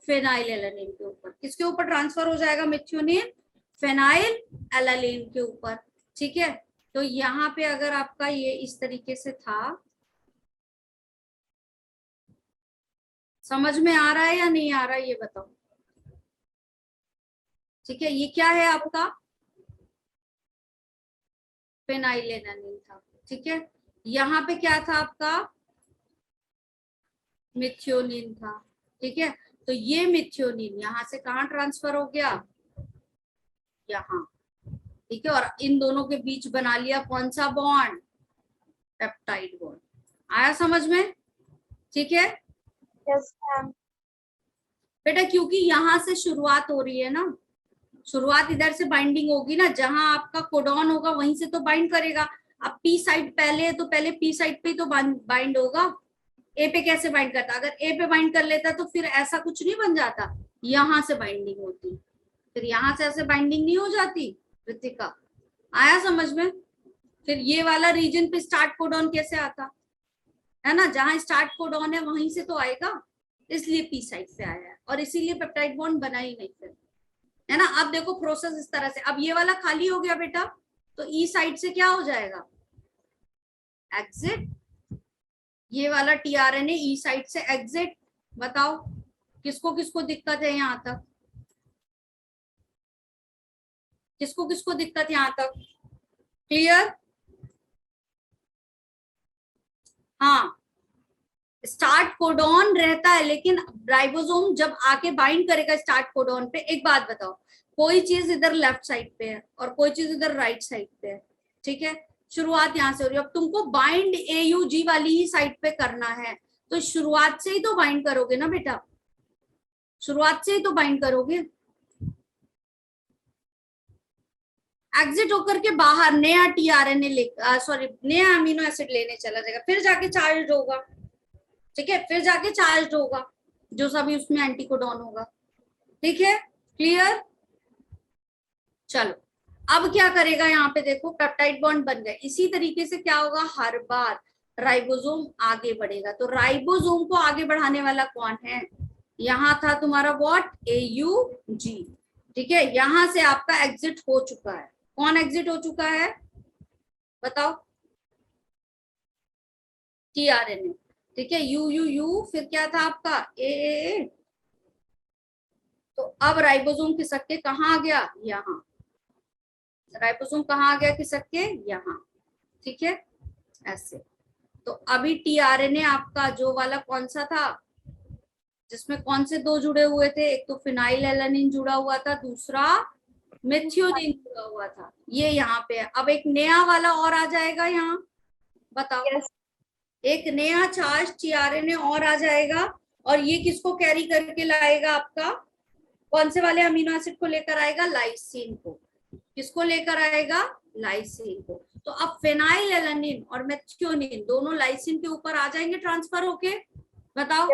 फेनाइल एलानिन के ऊपर। किसके ऊपर ट्रांसफर हो जाएगा मेथियोनिन, फेनाइल एलानिन के ऊपर। ठीक है, तो यहाँ पे अगर आपका ये इस तरीके से था, समझ में आ रहा है या नहीं आ रहा है ये बताओ। ठीक है, ये क्या है आपका, फेनाइल एलानिन था। ठीक है, यहाँ पे क्या था आपका, मेथियोनिन था। ठीक है, तो ये मेथियोनिन यहाँ से कहाँ ट्रांसफर हो गया, यहाँ। ठीक है, और इन दोनों के बीच बना लिया कौन सा बॉन्ड, पेप्टाइड बॉन्ड। आया समझ में। ठीक है यस मैम। बेटा, क्योंकि यहाँ से शुरुआत हो रही है ना, शुरुआत इधर से बाइंडिंग होगी ना, जहां आपका कोडॉन होगा वहीं से तो बाइंड करेगा। अब पी साइड पहले है तो पहले पी साइड पे तो बाइंड होगा। ए पे कैसे बाइंड करता, अगर ए पे बाइंड कर लेता तो फिर ऐसा कुछ नहीं बन जाता, यहाँ से बाइंडिंग होती, फिर यहाँ से ऐसे बाइंडिंग नहीं हो जाती। कृतिका आया समझ में। फिर ये वाला रीजन पे स्टार्ट कोडॉन कैसे आता है ना, जहां स्टार्ट कोडॉन है वहीं से तो आएगा, इसलिए पी साइड पे आया है, और इसीलिए पेप्टाइड बॉन्ड बना ही नहीं फिर, है ना। अब देखो प्रोसेस इस तरह से, अब ये वाला खाली हो गया बेटा, तो ई साइड से क्या हो जाएगा, एग्जिट। ये वाला टीआरएनए ई साइड से एग्जिट। बताओ किसको किसको दिक्कत है यहाँ तक, किसको किसको दिक्कत यहाँ तक, क्लियर। हाँ, स्टार्ट कोडॉन रहता है, लेकिन राइबोसोम जब आके बाइंड करेगा स्टार्ट कोडॉन पे, एक बात बताओ, कोई चीज इधर लेफ्ट साइड पे है और कोई चीज इधर राइट साइड पे है। ठीक है, शुरुआत यहाँ से हो रही है। अब तुमको बाइंड AUG वाली ही साइड पे करना है, तो शुरुआत से ही तो बाइंड करोगे ना बेटा, शुरुआत से ही तो बाइंड करोगे। एग्जिट होकर के बाहर नया टीआरएनए नया अमीनो एसिड लेने चला जाएगा, फिर जाके चार्ज होगा। ठीक है, फिर जाके चार्ज होगा जो सभी उसमें एंटीकोडॉन होगा। ठीक है, क्लियर। चलो अब क्या करेगा, यहाँ पे देखो पेप्टाइड बॉन्ड बन गए। इसी तरीके से क्या होगा, हर बार राइबोसोम आगे बढ़ेगा। तो राइबोसोम को आगे बढ़ाने वाला कौन है, यहाँ था तुम्हारा व्हाट, AUG। ठीक है, यहां से आपका एग्जिट हो चुका है। कौन एग्जिट हो चुका है बताओ, TRNA। ठीक है, U फिर क्या था आपका AAA। तो अब राइबोसोम खिसक के कहाँ आ गया, यहाँ। राइबोसोम कहाँ आ गया खिसक के, यहाँ। ठीक है, ऐसे। तो अभी TRNA आपका जो वाला कौन सा था, जिसमें कौन से दो जुड़े हुए थे, एक तो फिनाइल एलानिन जुड़ा हुआ था, दूसरा मेथियोनिन जुड़ा हुआ था, ये यहाँ पे है। अब एक नया वाला और आ जाएगा यहाँ, बताओ। Yes. एक नया चार्ज TRNA और आ जाएगा, और ये किसको कैरी करके लाएगा, आपका कौन से वाले अमीनो एसिड को लेकर आएगा, लाइसिन को। किसको लेकर आएगा, लाइसिन को। तो अब फेनाइल एलानिन और मेथियोनिन दोनों लाइसिन के ऊपर आ जाएंगे ट्रांसफर होके, बताओ।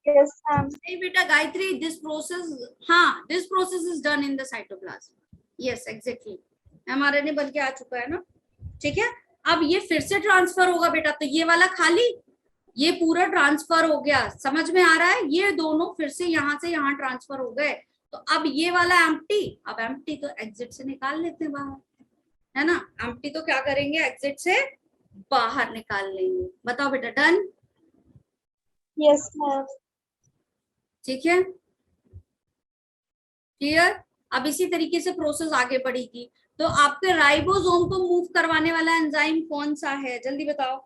Yes, ma'am. नहीं बेटा गायत्री, दिस प्रोसेस, हाँ this process is done in the cytoplasm. Yes exactly, mRNA बन के आ चुका है ना। ठीक है, अब ये फिर से ट्रांसफर होगा बेटा, तो ये वाला खाली, ये पूरा ट्रांसफर हो गया, समझ में आ रहा है। ये दोनों फिर से यहाँ ट्रांसफर हो गए। तो अब ये वाला एम्प्टी, अब एम्प्टी तो एग्जिट से निकाल लेते हैं बाहर, है ना। एम्प्टी तो क्या करेंगे, एग्जिट से बाहर निकाल लेंगे। बताओ बेटा, डन। Yes, ma'am. ठीक है, क्लियर। अब इसी तरीके से प्रोसेस आगे बढ़ेगी। तो आपके राइबोसोम को मूव करवाने वाला एंजाइम कौन सा है, जल्दी बताओ।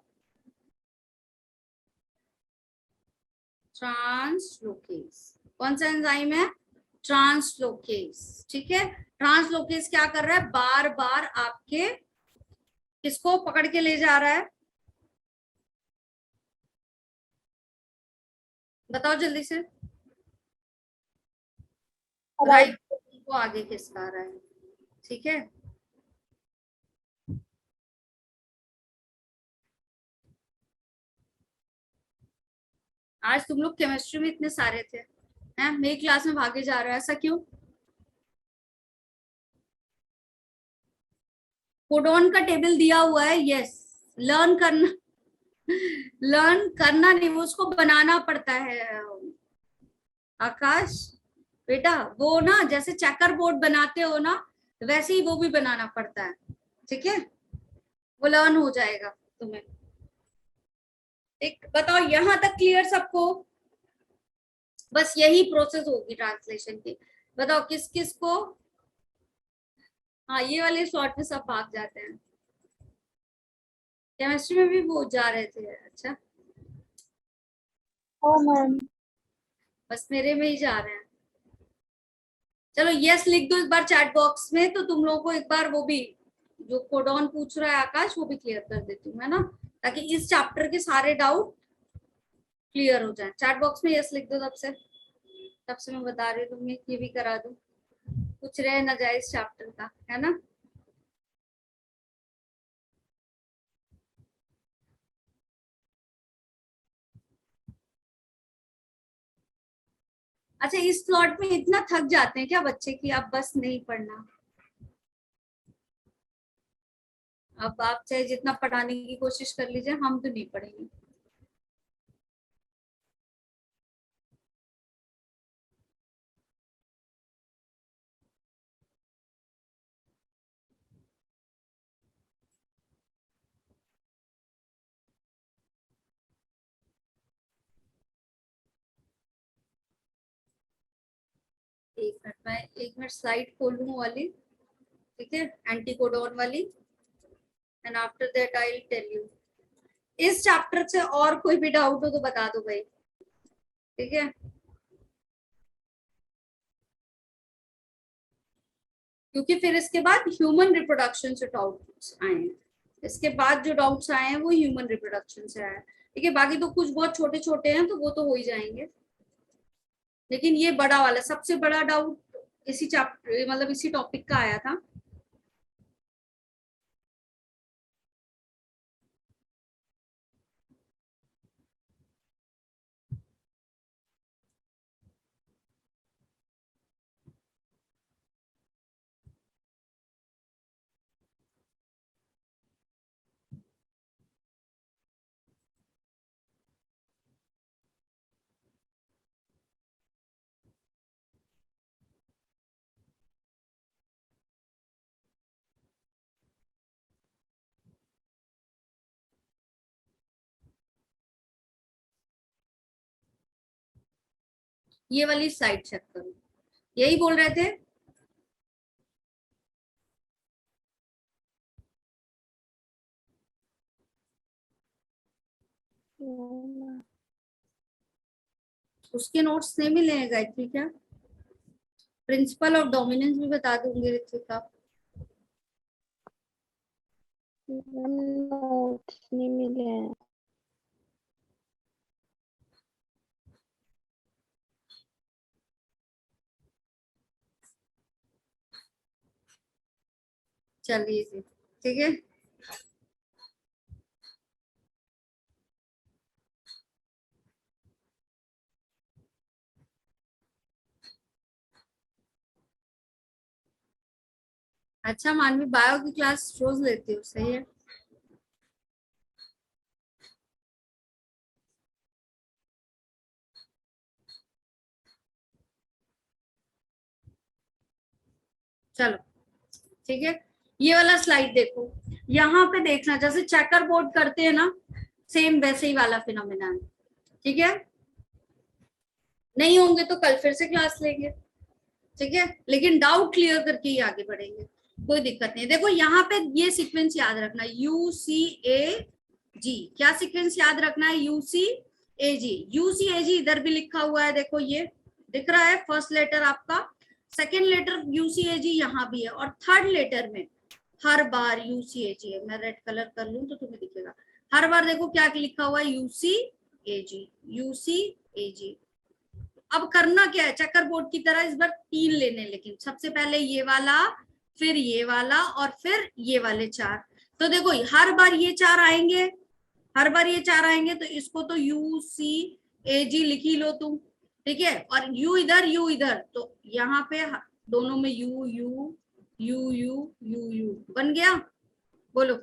ट्रांसलोकेज। कौन सा एंजाइम है, ट्रांसलोकेज। ठीक है, ट्रांसलोकेज क्या कर रहा है, बार बार आपके किसको पकड़ के ले जा रहा है, बताओ जल्दी से। राइबोसोम को आगे खिसका रहा है। ठीक है, आज तुम लोग केमिस्ट्री में इतने सारे थे, हैं, मेरी क्लास में भागे जा रहे हो, ऐसा क्यों। कोडोन का टेबल दिया हुआ है, यस। लर्न करना, लर्न करना नहीं, वो उसको बनाना पड़ता है आकाश। बेटा वो ना जैसे चेकर बोर्ड बनाते हो ना, वैसे ही वो भी बनाना पड़ता है। ठीक है, वो लर्न हो जाएगा तुम्हें। एक बताओ, यहां तक क्लियर सबको। बस यही प्रोसेस होगी ट्रांसलेशन की। बताओ किस किस को, हाँ ये वाले शॉर्ट में सब भाग जाते हैं। केमिस्ट्री में भी वो जा रहे थे, अच्छा। Oh, ma'am. बस मेरे में ही जा रहे हैं। चलो यस लिख दो इस बार चैट बॉक्स में, तो तुम लोगों को एक बार वो भी जो कोडॉन पूछ रहा है आकाश, वो भी क्लियर कर देती हूँ, है ना, ताकि इस चैप्टर के सारे डाउट क्लियर हो जाए। चैट बॉक्स में यस लिख दो, तब से मैं बता रही हूँ, तुम्हें ये भी करा दूं, कुछ रह ना जाए इस चैप्टर का, है ना। अच्छा, इस प्लॉट में इतना थक जाते हैं क्या बच्चे कि अब बस नहीं पढ़ना। अब आप चाहे जितना पढ़ाने की कोशिश कर लीजिए, हम तो नहीं पढ़ेंगे। एक मिनट स्लाइड खोलूं वाली। ठीक है, एंटीकोडोन वाली, and after that I will tell you. इस चैप्टर से और कोई भी डाउट हो तो बता दो भाई, ठीक है। क्योंकि फिर इसके बाद ह्यूमन रिप्रोडक्शन से डाउट्स आए हैं। इसके बाद जो डाउट्स आए हैं वो ह्यूमन रिप्रोडक्शन से आए हैं। ठीक है, बाकी तो कुछ बहुत छोटे छोटे हैं, तो वो तो हो ही जाएंगे। लेकिन ये बड़ा वाला सबसे बड़ा डाउट इसी चैप्टर, मतलब इसी टॉपिक का आया था। ये वाली स्लाइड चेक करो, यही बोल रहे थे। उसके नोट्स नहीं मिले हैं गायत्री क्या? प्रिंसिपल ऑफ डोमिनेंस भी बता दूंगी ऋतिका। नोट्स नहीं मिले हैं। चलिए जी, ठीक है। अच्छा मानवी, बायो की क्लास रोज लेती हो, सही है। चलो ठीक है, ये वाला स्लाइड देखो, यहाँ पे देखना जैसे चेकर बोर्ड करते हैं ना, सेम वैसे ही वाला फिनोमेना है, ठीक है। नहीं होंगे तो कल फिर से क्लास लेंगे, ठीक है, लेकिन डाउट क्लियर करके ही आगे बढ़ेंगे, कोई दिक्कत नहीं। देखो यहाँ पे ये सीक्वेंस याद रखना, UCAG, क्या सीक्वेंस याद रखना है? UCAG। UCAG इधर भी लिखा हुआ है, देखो ये दिख रहा है, फर्स्ट लेटर आपका, सेकेंड लेटर UCAG यहाँ भी है, और थर्ड लेटर में हर बार UCAG है। मैं रेड कलर कर लूं तो तुम्हें दिखेगा, हर बार देखो क्या लिखा हुआ है, UCAG, UCAG। अब करना क्या है, चेकर बोर्ड की तरह इस बार 3 लेने, लेकिन सबसे पहले ये वाला, फिर ये वाला, और फिर ये वाले 4। तो देखो हर बार ये 4 आएंगे, हर बार ये 4 आएंगे, तो इसको तो UCAG लिख ही लो तुम, ठीक है। और U इधर, U इधर, तो यहाँ पे दोनों में U U U U U U बन गया, बोलो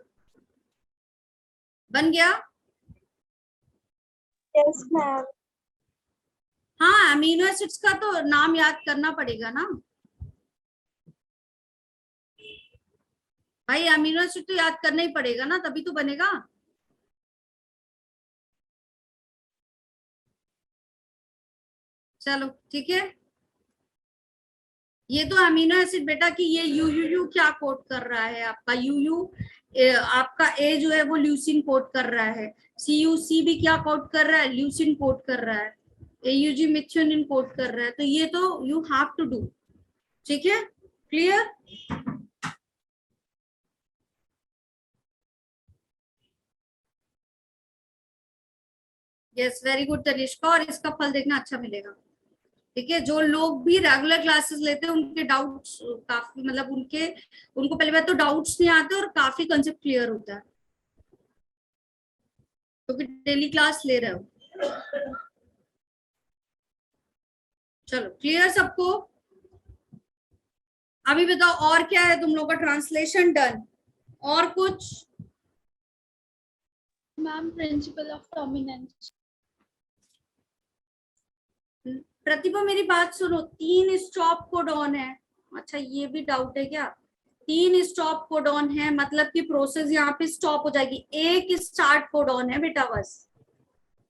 बन गया। Yes, ma'am. हाँ, अमीनो एसिड्स का तो नाम याद करना पड़ेगा ना भाई, अमीनो एसिड तो याद करना ही पड़ेगा ना, तभी तो बनेगा। चलो ठीक है, ये तो अमीनो एसिड बेटा की, ये UUU क्या कोड कर रहा है आपका, UU आपका A जो है वो ल्यूसिन कोड कर रहा है, CUC भी क्या कोड कर रहा है, ल्यूसिन कोड कर रहा है, AUG मिथ्योनिन कोड कर रहा है, तो ये तो यू हैव टू डू, ठीक है, clear. Yes very good Tanishka, और इसका फल देखना अच्छा मिलेगा, ठीक है। जो लोग भी रेगुलर क्लासेस लेते हैं उनके डाउट्स काफी, मतलब उनको पहली बात तो डाउट्स नहीं आते, और काफी कंसेप्ट क्लियर होता है, क्योंकि डेली क्लास ले रहे हो। चलो क्लियर सबको। अभी बताओ और क्या है तुम लोग का, ट्रांसलेशन डन, और कुछ? Ma'am principle of dominance. Pratibha मेरी बात सुनो, 3 स्टॉप कोडॉन है। अच्छा ये भी डाउट है क्या, 3 स्टॉप कोडॉन है, मतलब कि प्रोसेस यहाँ पे स्टॉप हो जाएगी, एक स्टार्ट कोडॉन है बेटा, बस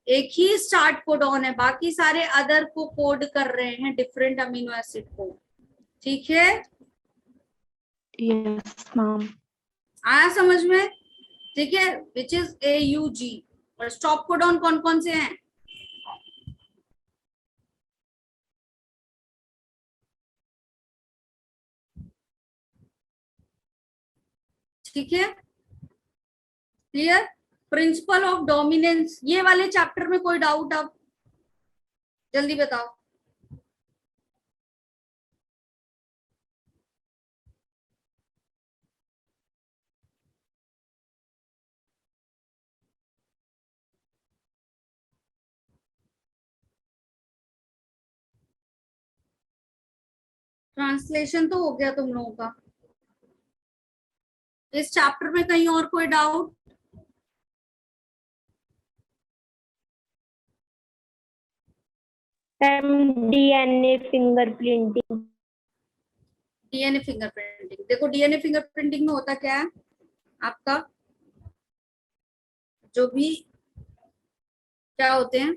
एक ही स्टार्ट कोडॉन है, बाकी सारे अदर को कोड कर रहे हैं डिफरेंट अमीनो एसिड को, ठीक है। Yes ma'am. आया समझ में, ठीक है, विच इज AUG। और स्टॉप कोडॉन कौन कौन से हैं? ठीक है, क्लियर। प्रिंसिपल ऑफ डोमिनेंस, ये वाले चैप्टर में कोई डाउट? अब जल्दी बताओ। ट्रांसलेशन तो हो गया तुम लोगों का, इस चैप्टर में कहीं और कोई doubt? DNA fingerprinting. DNA fingerprinting, देखो DNA फिंगरप्रिंटिंग में होता क्या है आपका, जो भी क्या होते हैं,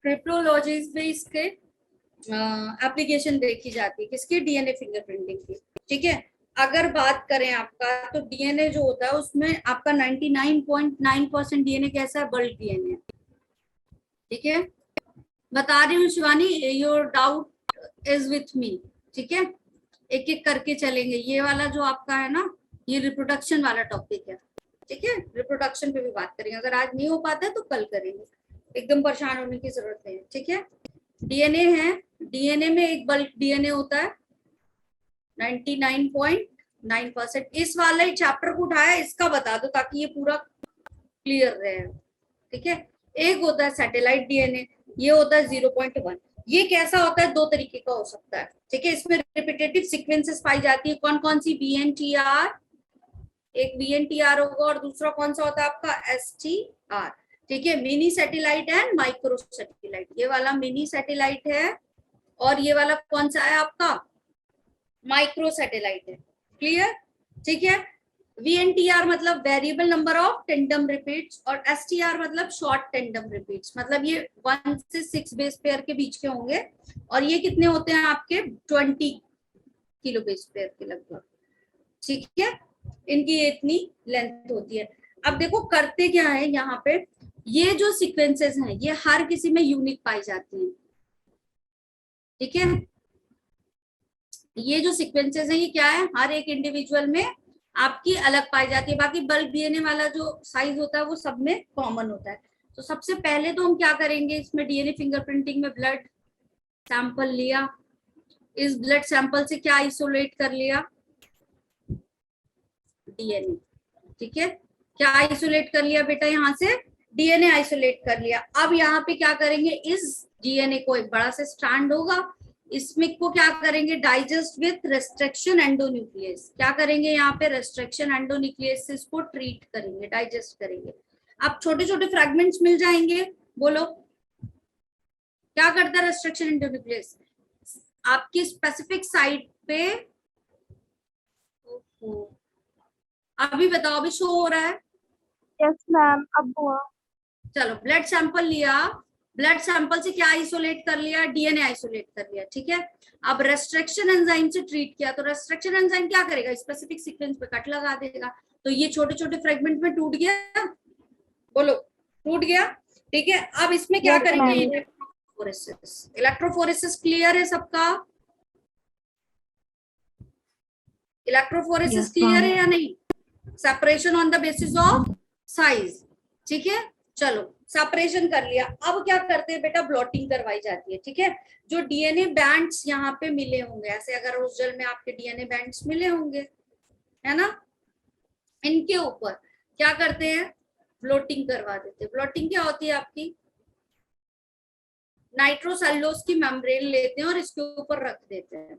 क्रिप्टोलॉजीज में इसके एप्लीकेशन देखी जाती है, किसकी? डीएनए फिंगरप्रिंटिंग की। ठीक है, अगर बात करें आपका, तो डीएनए जो होता है उसमें आपका 99.9% डीएनए कैसा है? Bulk DNA. ठीक है, बता रही हूँ Shivani, your doubt is with me. ठीक है, एक एक करके चलेंगे। ये वाला जो आपका है ना, ये रिप्रोडक्शन वाला टॉपिक है। ठीक है, रिप्रोडक्शन पे भी बात करेंगे। अगर आज नहीं हो पाता है तो कल करेंगे, एकदम परेशान होने की जरूरत नहीं है। ठीक है, डीएनए है, डीएनए में एक बल्क डीएनए होता है 99.9%। इस वाले चैप्टर को उठाया, इसका बता दो ताकि ये पूरा क्लियर रहे। ठीक है, एक होता है सैटेलाइट डीएनए, ये होता है 0.1। ये कैसा होता है? दो तरीके का हो सकता है। ठीक है, इसमें रिपीटेटिव सीक्वेंसेस पाई जाती है। कौन कौन सी? VNTR, एक VNTR होगा, और दूसरा कौन सा होता है आपका? STR। ठीक है, mini satellite and micro satellite. ये वाला मिनी सैटेलाइट है और ये वाला कौन सा है आपका? माइक्रो सैटेलाइट है। क्लियर? ठीक है, VNTR मतलब variable number of tandem repeats, और STR मतलब शॉर्ट टेंडम रिपीट्स। मतलब ये 1 से 6 बेस पेयर के बीच के होंगे, और ये कितने होते हैं आपके? 20 किलो बेस पेयर के लगभग। ठीक है, इनकी इतनी लेंथ होती है। अब देखो करते क्या है यहाँ पे, ये जो सीक्वेंसेस हैं ये हर किसी में यूनिक पाई जाती हैं। ठीक है, ये जो सीक्वेंसेस हैं ये क्या है? हर एक इंडिविजुअल में आपकी अलग पाई जाती है। बाकी बल्क डीएनए वाला जो साइज होता है वो सब में कॉमन होता है। तो सबसे पहले तो हम क्या करेंगे, इसमें डीएनए फिंगरप्रिंटिंग में ब्लड सैंपल लिया, इस ब्लड सैंपल से क्या आइसोलेट कर लिया? डीएनए। ठीक है, क्या आइसोलेट कर लिया बेटा? यहाँ से डीएनए आइसोलेट कर लिया। अब यहाँ पे क्या करेंगे, इस डीएनए को, एक बड़ा सा स्ट्रैंड होगा, इसमें को क्या करेंगे? Digest with restriction endonuclease. क्या करेंगे यहाँ पे? रेस्ट्रिक्शन एंडोन्यूक्लियस से इसको ट्रीट करेंगे, डाइजेस्ट करेंगे। अब छोटे छोटे फ्रैगमेंट्स मिल जाएंगे। बोलो क्या करता है रेस्ट्रिक्शन एंडोन्यूक्लियस? आपकी स्पेसिफिक साइट पे, अभी बताओ, अभी शो हो रहा है? यस मैम, अब हुआ। चलो, ब्लड सैंपल लिया, ब्लड सैंपल से क्या आइसोलेट कर लिया? डीएनए आइसोलेट कर लिया। ठीक है, अब रेस्ट्रिक्शन एंजाइम से ट्रीट किया, तो रेस्ट्रिक्शन एंजाइम क्या करेगा? स्पेसिफिक सीक्वेंस पे कट लगा देगा, तो ये छोटे छोटे फ्रेगमेंट में टूट गया। बोलो, टूट गया। ठीक है, अब इसमें क्या करेंगे? इलेक्ट्रोफोरेसिस। इलेक्ट्रोफोरेसिस क्लियर है सबका? इलेक्ट्रोफोरेसिस क्लियर है या नहीं? Separation on the basis of size. ठीक है, चलो सेपरेशन कर लिया। अब क्या करते हैं बेटा? ब्लॉटिंग करवाई जाती है। ठीक है, जो डीएनए बैंड्स यहाँ पे मिले होंगे, ऐसे अगर उस जल में आपके डीएनए बैंड्स मिले होंगे, है ना, इनके ऊपर क्या करते हैं? ब्लॉटिंग करवा देते हैं। ब्लॉटिंग क्या होती है आपकी? नाइट्रोसेल्यूलोज की मेम्ब्रेन लेते हैं और इसके ऊपर रख देते हैं।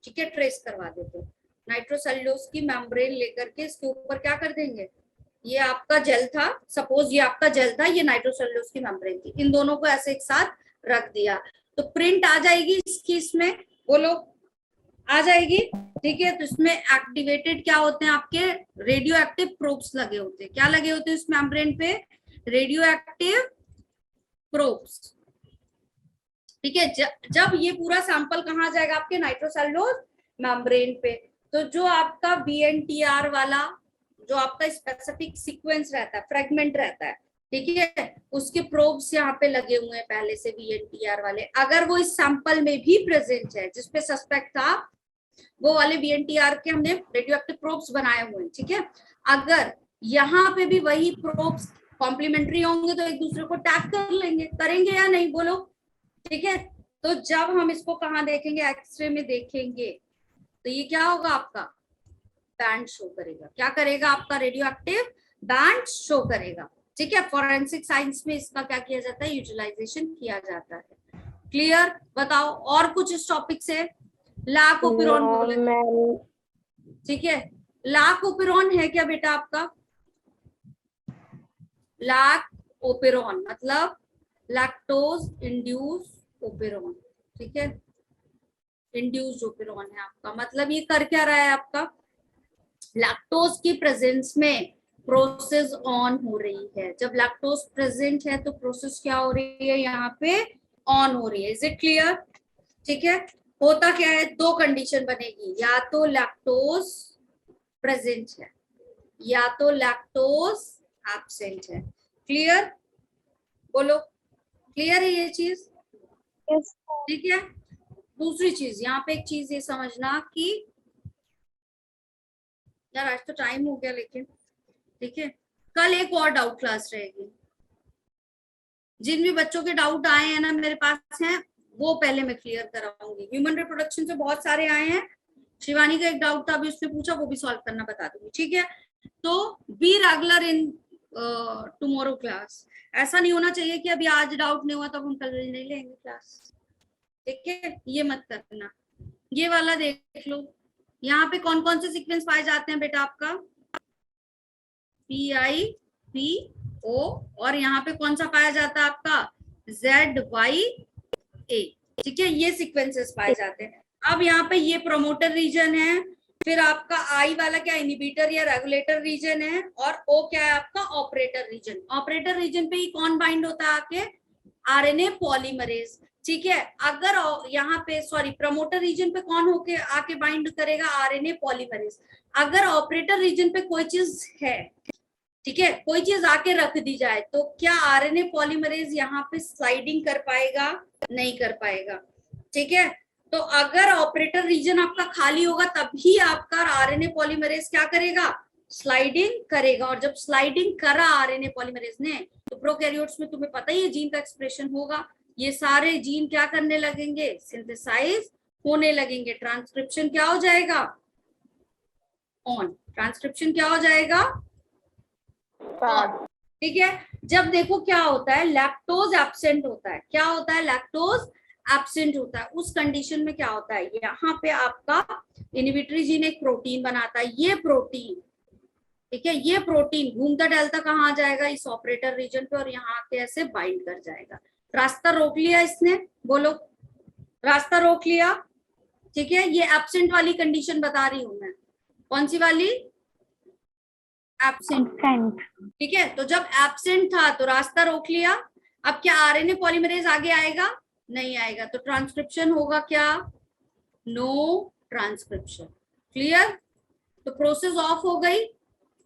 ठीक है, ट्रेस करवा देते हैं। नाइट्रोसेल्यूलोज की मेम्ब्रेन लेकर के इसके ऊपर क्या कर देंगे? ये आपका जेल था, सपोज ये आपका जेल था, ये नाइट्रोसेल्यूलोज की मेम्ब्रेन थी, इन दोनों को ऐसे एक साथ रख दिया तो प्रिंट आ जाएगी इसकी, इसमें बोलो आ जाएगी। ठीक है, तो इसमें एक्टिवेटेड क्या होते हैं आपके? रेडियो एक्टिव प्रोब्स लगे होते हैं। क्या लगे होते हैं इस मेम्ब्रेन पे? Radio active probes. ठीक है, जब ये पूरा सैंपल कहाँ जाएगा? आपके नाइट्रोसेल्यूलोज मेम्ब्रेन पे। तो जो आपका VNTR वाला, जो आपका स्पेसिफिक सीक्वेंस रहता है, फ्रेगमेंट रहता है, ठीक है, उसके प्रोब्स यहाँ पे लगे हुए हैं पहले से VNTR वाले। अगर वो इस सैंपल में भी प्रेजेंट है जिसपे सस्पेक्ट था, वो वाले VNTR के हमने रेडियो एक्टिव प्रोब्स बनाए हुए हैं। ठीक है, अगर यहाँ पे भी वही प्रोब्स कॉम्प्लीमेंट्री होंगे तो एक दूसरे को टैग कर लेंगे, करेंगे या नहीं? बोलो। ठीक है, तो जब हम इसको कहाँ देखेंगे? एक्सरे में देखेंगे, तो ये क्या होगा? आपका बैंड शो करेगा। क्या करेगा? आपका रेडियो एक्टिव बैंड शो करेगा। ठीक है, फॉरेंसिक साइंस में इसका क्या किया जाता है? यूटिलाइजेशन किया जाता है। क्लियर? बताओ और कुछ इस टॉपिक से। लाकोपिरोन बोले, ठीक है, लाकोपिरोन है क्या बेटा आपका? लाकोपिरोन मतलब लैक्टोज इंड्यूस ओपेरोन। ठीक है, इंड्यूस्ड ओपेरोन है आपका। मतलब ये कर क्या रहा है? आपका लैक्टोज की प्रेजेंस में प्रोसेस ऑन हो रही है। जब लैक्टोज प्रेजेंट है तो प्रोसेस क्या हो रही है? यहाँ पे ऑन हो रही है। Is it clear? ठीक है, होता क्या है, दो कंडीशन बनेगी, या तो लैक्टोज प्रेजेंट है या तो लैक्टोज एब्सेंट है। क्लियर? बोलो, क्लियर है ये चीज? Yes. ठीक है। दूसरी चीज यहाँ पे एक चीज ये समझना कि यार आज तो टाइम हो गया, लेकिन ठीक है, कल एक और डाउट क्लास रहेगी। जिन भी बच्चों के डाउट आए हैं ना मेरे पास हैं, वो पहले मैं क्लियर कराऊंगी। ह्यूमन रिप्रोडक्शन से बहुत सारे आए हैं, शिवानी का एक डाउट था अभी उसने पूछा, वो भी सॉल्व करना बता दूंगी। ठीक है, तो be regular in tomorrow class. ऐसा नहीं होना चाहिए कि अभी आज डाउट नहीं हुआ तो हम कल नहीं लेंगे क्लास। ठीक है, ये मत करना। ये वाला देख लो, यहाँ पे कौन कौन से सीक्वेंस पाए जाते हैं बेटा आपका, PIPO, और यहाँ पे कौन सा पाया जाता है आपका ZYA। ठीक है, ये सीक्वेंसेस पाए जाते हैं। अब यहाँ पे ये प्रोमोटर रीजन है, फिर आपका आई वाला क्या इनहिबिटर या रेगुलेटर रीजन है, और ओ क्या है आपका ऑपरेटर रीजन। ऑपरेटर रीजन पे ही कौन बाइंड होता है आके, RNA पॉलीमरेज। ठीक है, अगर यहाँ पे सॉरी प्रमोटर रीजन पे कौन होके आके बाइंड करेगा, RNA पॉलीमरेज। अगर ऑपरेटर रीजन पे कोई चीज है, ठीक है, कोई चीज आके रख दी जाए, तो क्या RNA पॉलीमरेज यहाँ पे स्लाइडिंग कर पाएगा? नहीं कर पाएगा। ठीक है, तो अगर ऑपरेटर रीजन आपका खाली होगा तभी आपका RNA पॉलीमरेज क्या करेगा, स्लाइडिंग करेगा। और जब स्लाइडिंग करा RNA पॉलीमरेज ने, तो प्रोकैरियोट्स में तुम्हें पता ही है जीन का एक्सप्रेशन होगा, ये सारे जीन क्या करने लगेंगे, सिंथेसाइज होने लगेंगे। ट्रांसक्रिप्शन क्या हो जाएगा, ऑन। ट्रांसक्रिप्शन क्या हो जाएगा, ठीक है। जब देखो क्या होता है, लैक्टोज एब्सेंट होता है। क्या होता है, लैक्टोज एब्सेंट होता है। उस कंडीशन में क्या होता है, यहाँ पे आपका इनहिबिटरी जीन एक प्रोटीन बनाता है, ये प्रोटीन, ठीक है, ये प्रोटीन घूमता टहलता कहाँ जाएगा, इस ऑपरेटर रीजन पे, और यहाँ के ऐसे बाइंड कर जाएगा। रास्ता रोक लिया इसने, बोलो रास्ता रोक लिया। ठीक है, ये एब्सेंट वाली कंडीशन बता रही हूं मैं। कौन सी वाली, एब्सेंट। ठीक है, तो जब एब्सेंट था तो रास्ता रोक लिया। अब क्या RNA पॉलीमरेज आगे आएगा, नहीं आएगा, तो ट्रांसक्रिप्शन होगा क्या, नो ट्रांसक्रिप्शन। क्लियर? तो प्रोसेस ऑफ हो गई।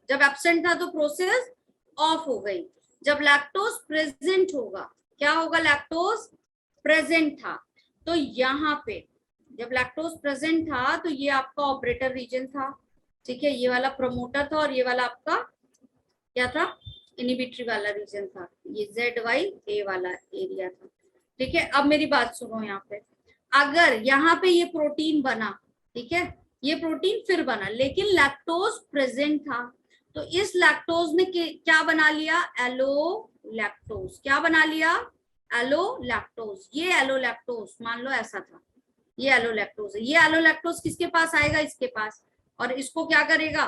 जब एब्सेंट था तो प्रोसेस ऑफ हो गई। जब लैक्टोज प्रेजेंट होगा, क्या होगा, लैक्टोज प्रेजेंट था, तो यहाँ पे जब लैक्टोज प्रेजेंट था तो ये आपका ऑपरेटर रीजन था। ठीक है, ये वाला प्रोमोटर था और ये वाला आपका क्या था, इनहिबिटरी वाला रीजन था, ये ZYA वाला एरिया था। ठीक है, अब मेरी बात सुनो, यहाँ पे अगर यहाँ पे ये प्रोटीन बना, ठीक है, ये प्रोटीन फिर बना, लेकिन लैक्टोज प्रेजेंट था, तो इस लैक्टोज ने क्या बना लिया, एलो लैक्टोज। क्या बना लिया, एलो लैक्टोज। ये एलो लैक्टोज मान लो ऐसा था, ये एलो लैक्टोज है। ये एलो लैक्टोज किसके पास आएगा, इसके पास, और इसको क्या करेगा,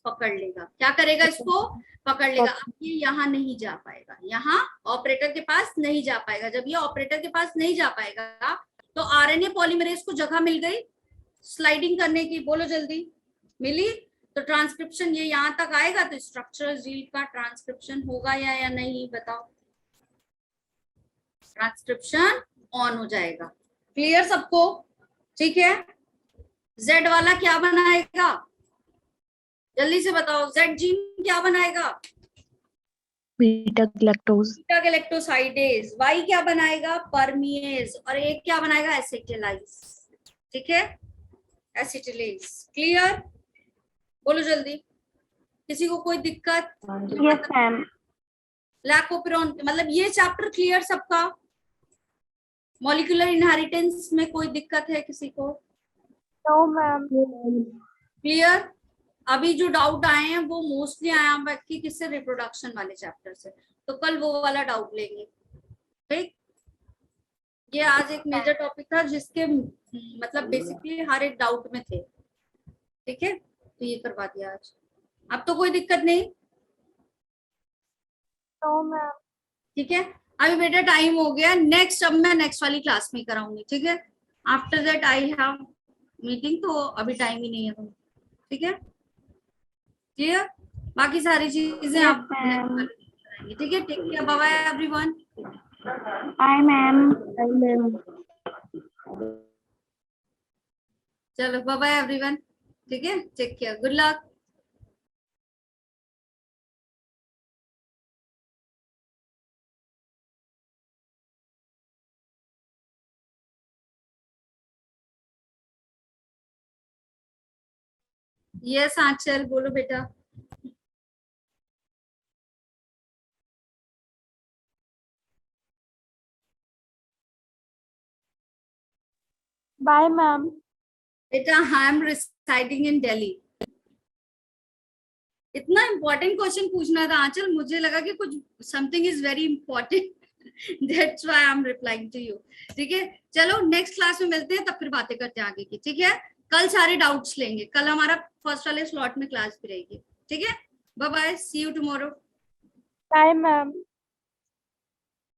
पकड़ लेगा। क्या करेगा, इसको पकड़ लेगा। अब ये यहाँ नहीं जा पाएगा, यहाँ ऑपरेटर के पास नहीं जा पाएगा। जब ये ऑपरेटर के पास नहीं जा पाएगा तो RNA पॉलीमरेज को जगह मिल गई स्लाइडिंग करने की, बोलो जल्दी, मिली। तो ट्रांसक्रिप्शन ये यहाँ तक आएगा, तो स्ट्रक्चरल जीन का ट्रांसक्रिप्शन होगा या नहीं, बताओ। ट्रांसक्रिप्शन ऑन हो जाएगा। क्लियर सबको? ठीक है, Z वाला क्या बनाएगा, जल्दी से बताओ, Z जीन क्या बनाएगा, beta galactose. Beta galactosidase. Y क्या बनाएगा, परमिएज, और एक क्या बनाएगा, एसिटिलाइज। ठीक है, एसिटिलेज। क्लियर? बोलो जल्दी, किसी को कोई दिक्कत? Yes ma'am. लैकोपेरॉन, मतलब ये चैप्टर क्लियर सबका? मॉलिक्यूलर इनहेरिटेंस में कोई दिक्कत है किसी को? No ma'am. क्लियर? अभी जो डाउट आए हैं वो मोस्टली आया बाकी किससे, रिप्रोडक्शन वाले चैप्टर से, तो कल वो वाला डाउट लेंगे। ठीक, ये आज एक मेजर टॉपिक था जिसके मतलब बेसिकली हर एक डाउट में थे। ठीक है, तो ये करवा दिया आज। अब तो कोई दिक्कत नहीं? No ma'am. ठीक है, अभी बेटा टाइम हो गया, नेक्स्ट अब मैं नेक्स्ट वाली क्लास में कराऊंगी। ठीक है, after that I have meeting, तो अभी टाइम ही नहीं है। ठीक है, क्लियर? बाकी सारी चीजें आप ठीक है, take care, bye bye everyone. Hi, ma'am. Hi, ma'am. चलो बाय बाय एवरीवन, ठीक है, take care, good luck. Yes Anchal बोलो बेटा। Bye, ma'am. बेटा I am residing in Delhi. इतना इंपॉर्टेंट क्वेश्चन पूछना था आंचल, मुझे लगा कि कुछ something is very important, that's why I am replying to you. ठीक है, चलो नेक्स्ट क्लास में मिलते हैं, तब फिर बातें करते हैं आगे की। ठीक है, कल सारे डाउट्स लेंगे, कल हमारा फर्स्ट वाले स्लॉट में क्लास भी रहेगी। ठीक है, bye bye, see you tomorrow. Bye, ma'am.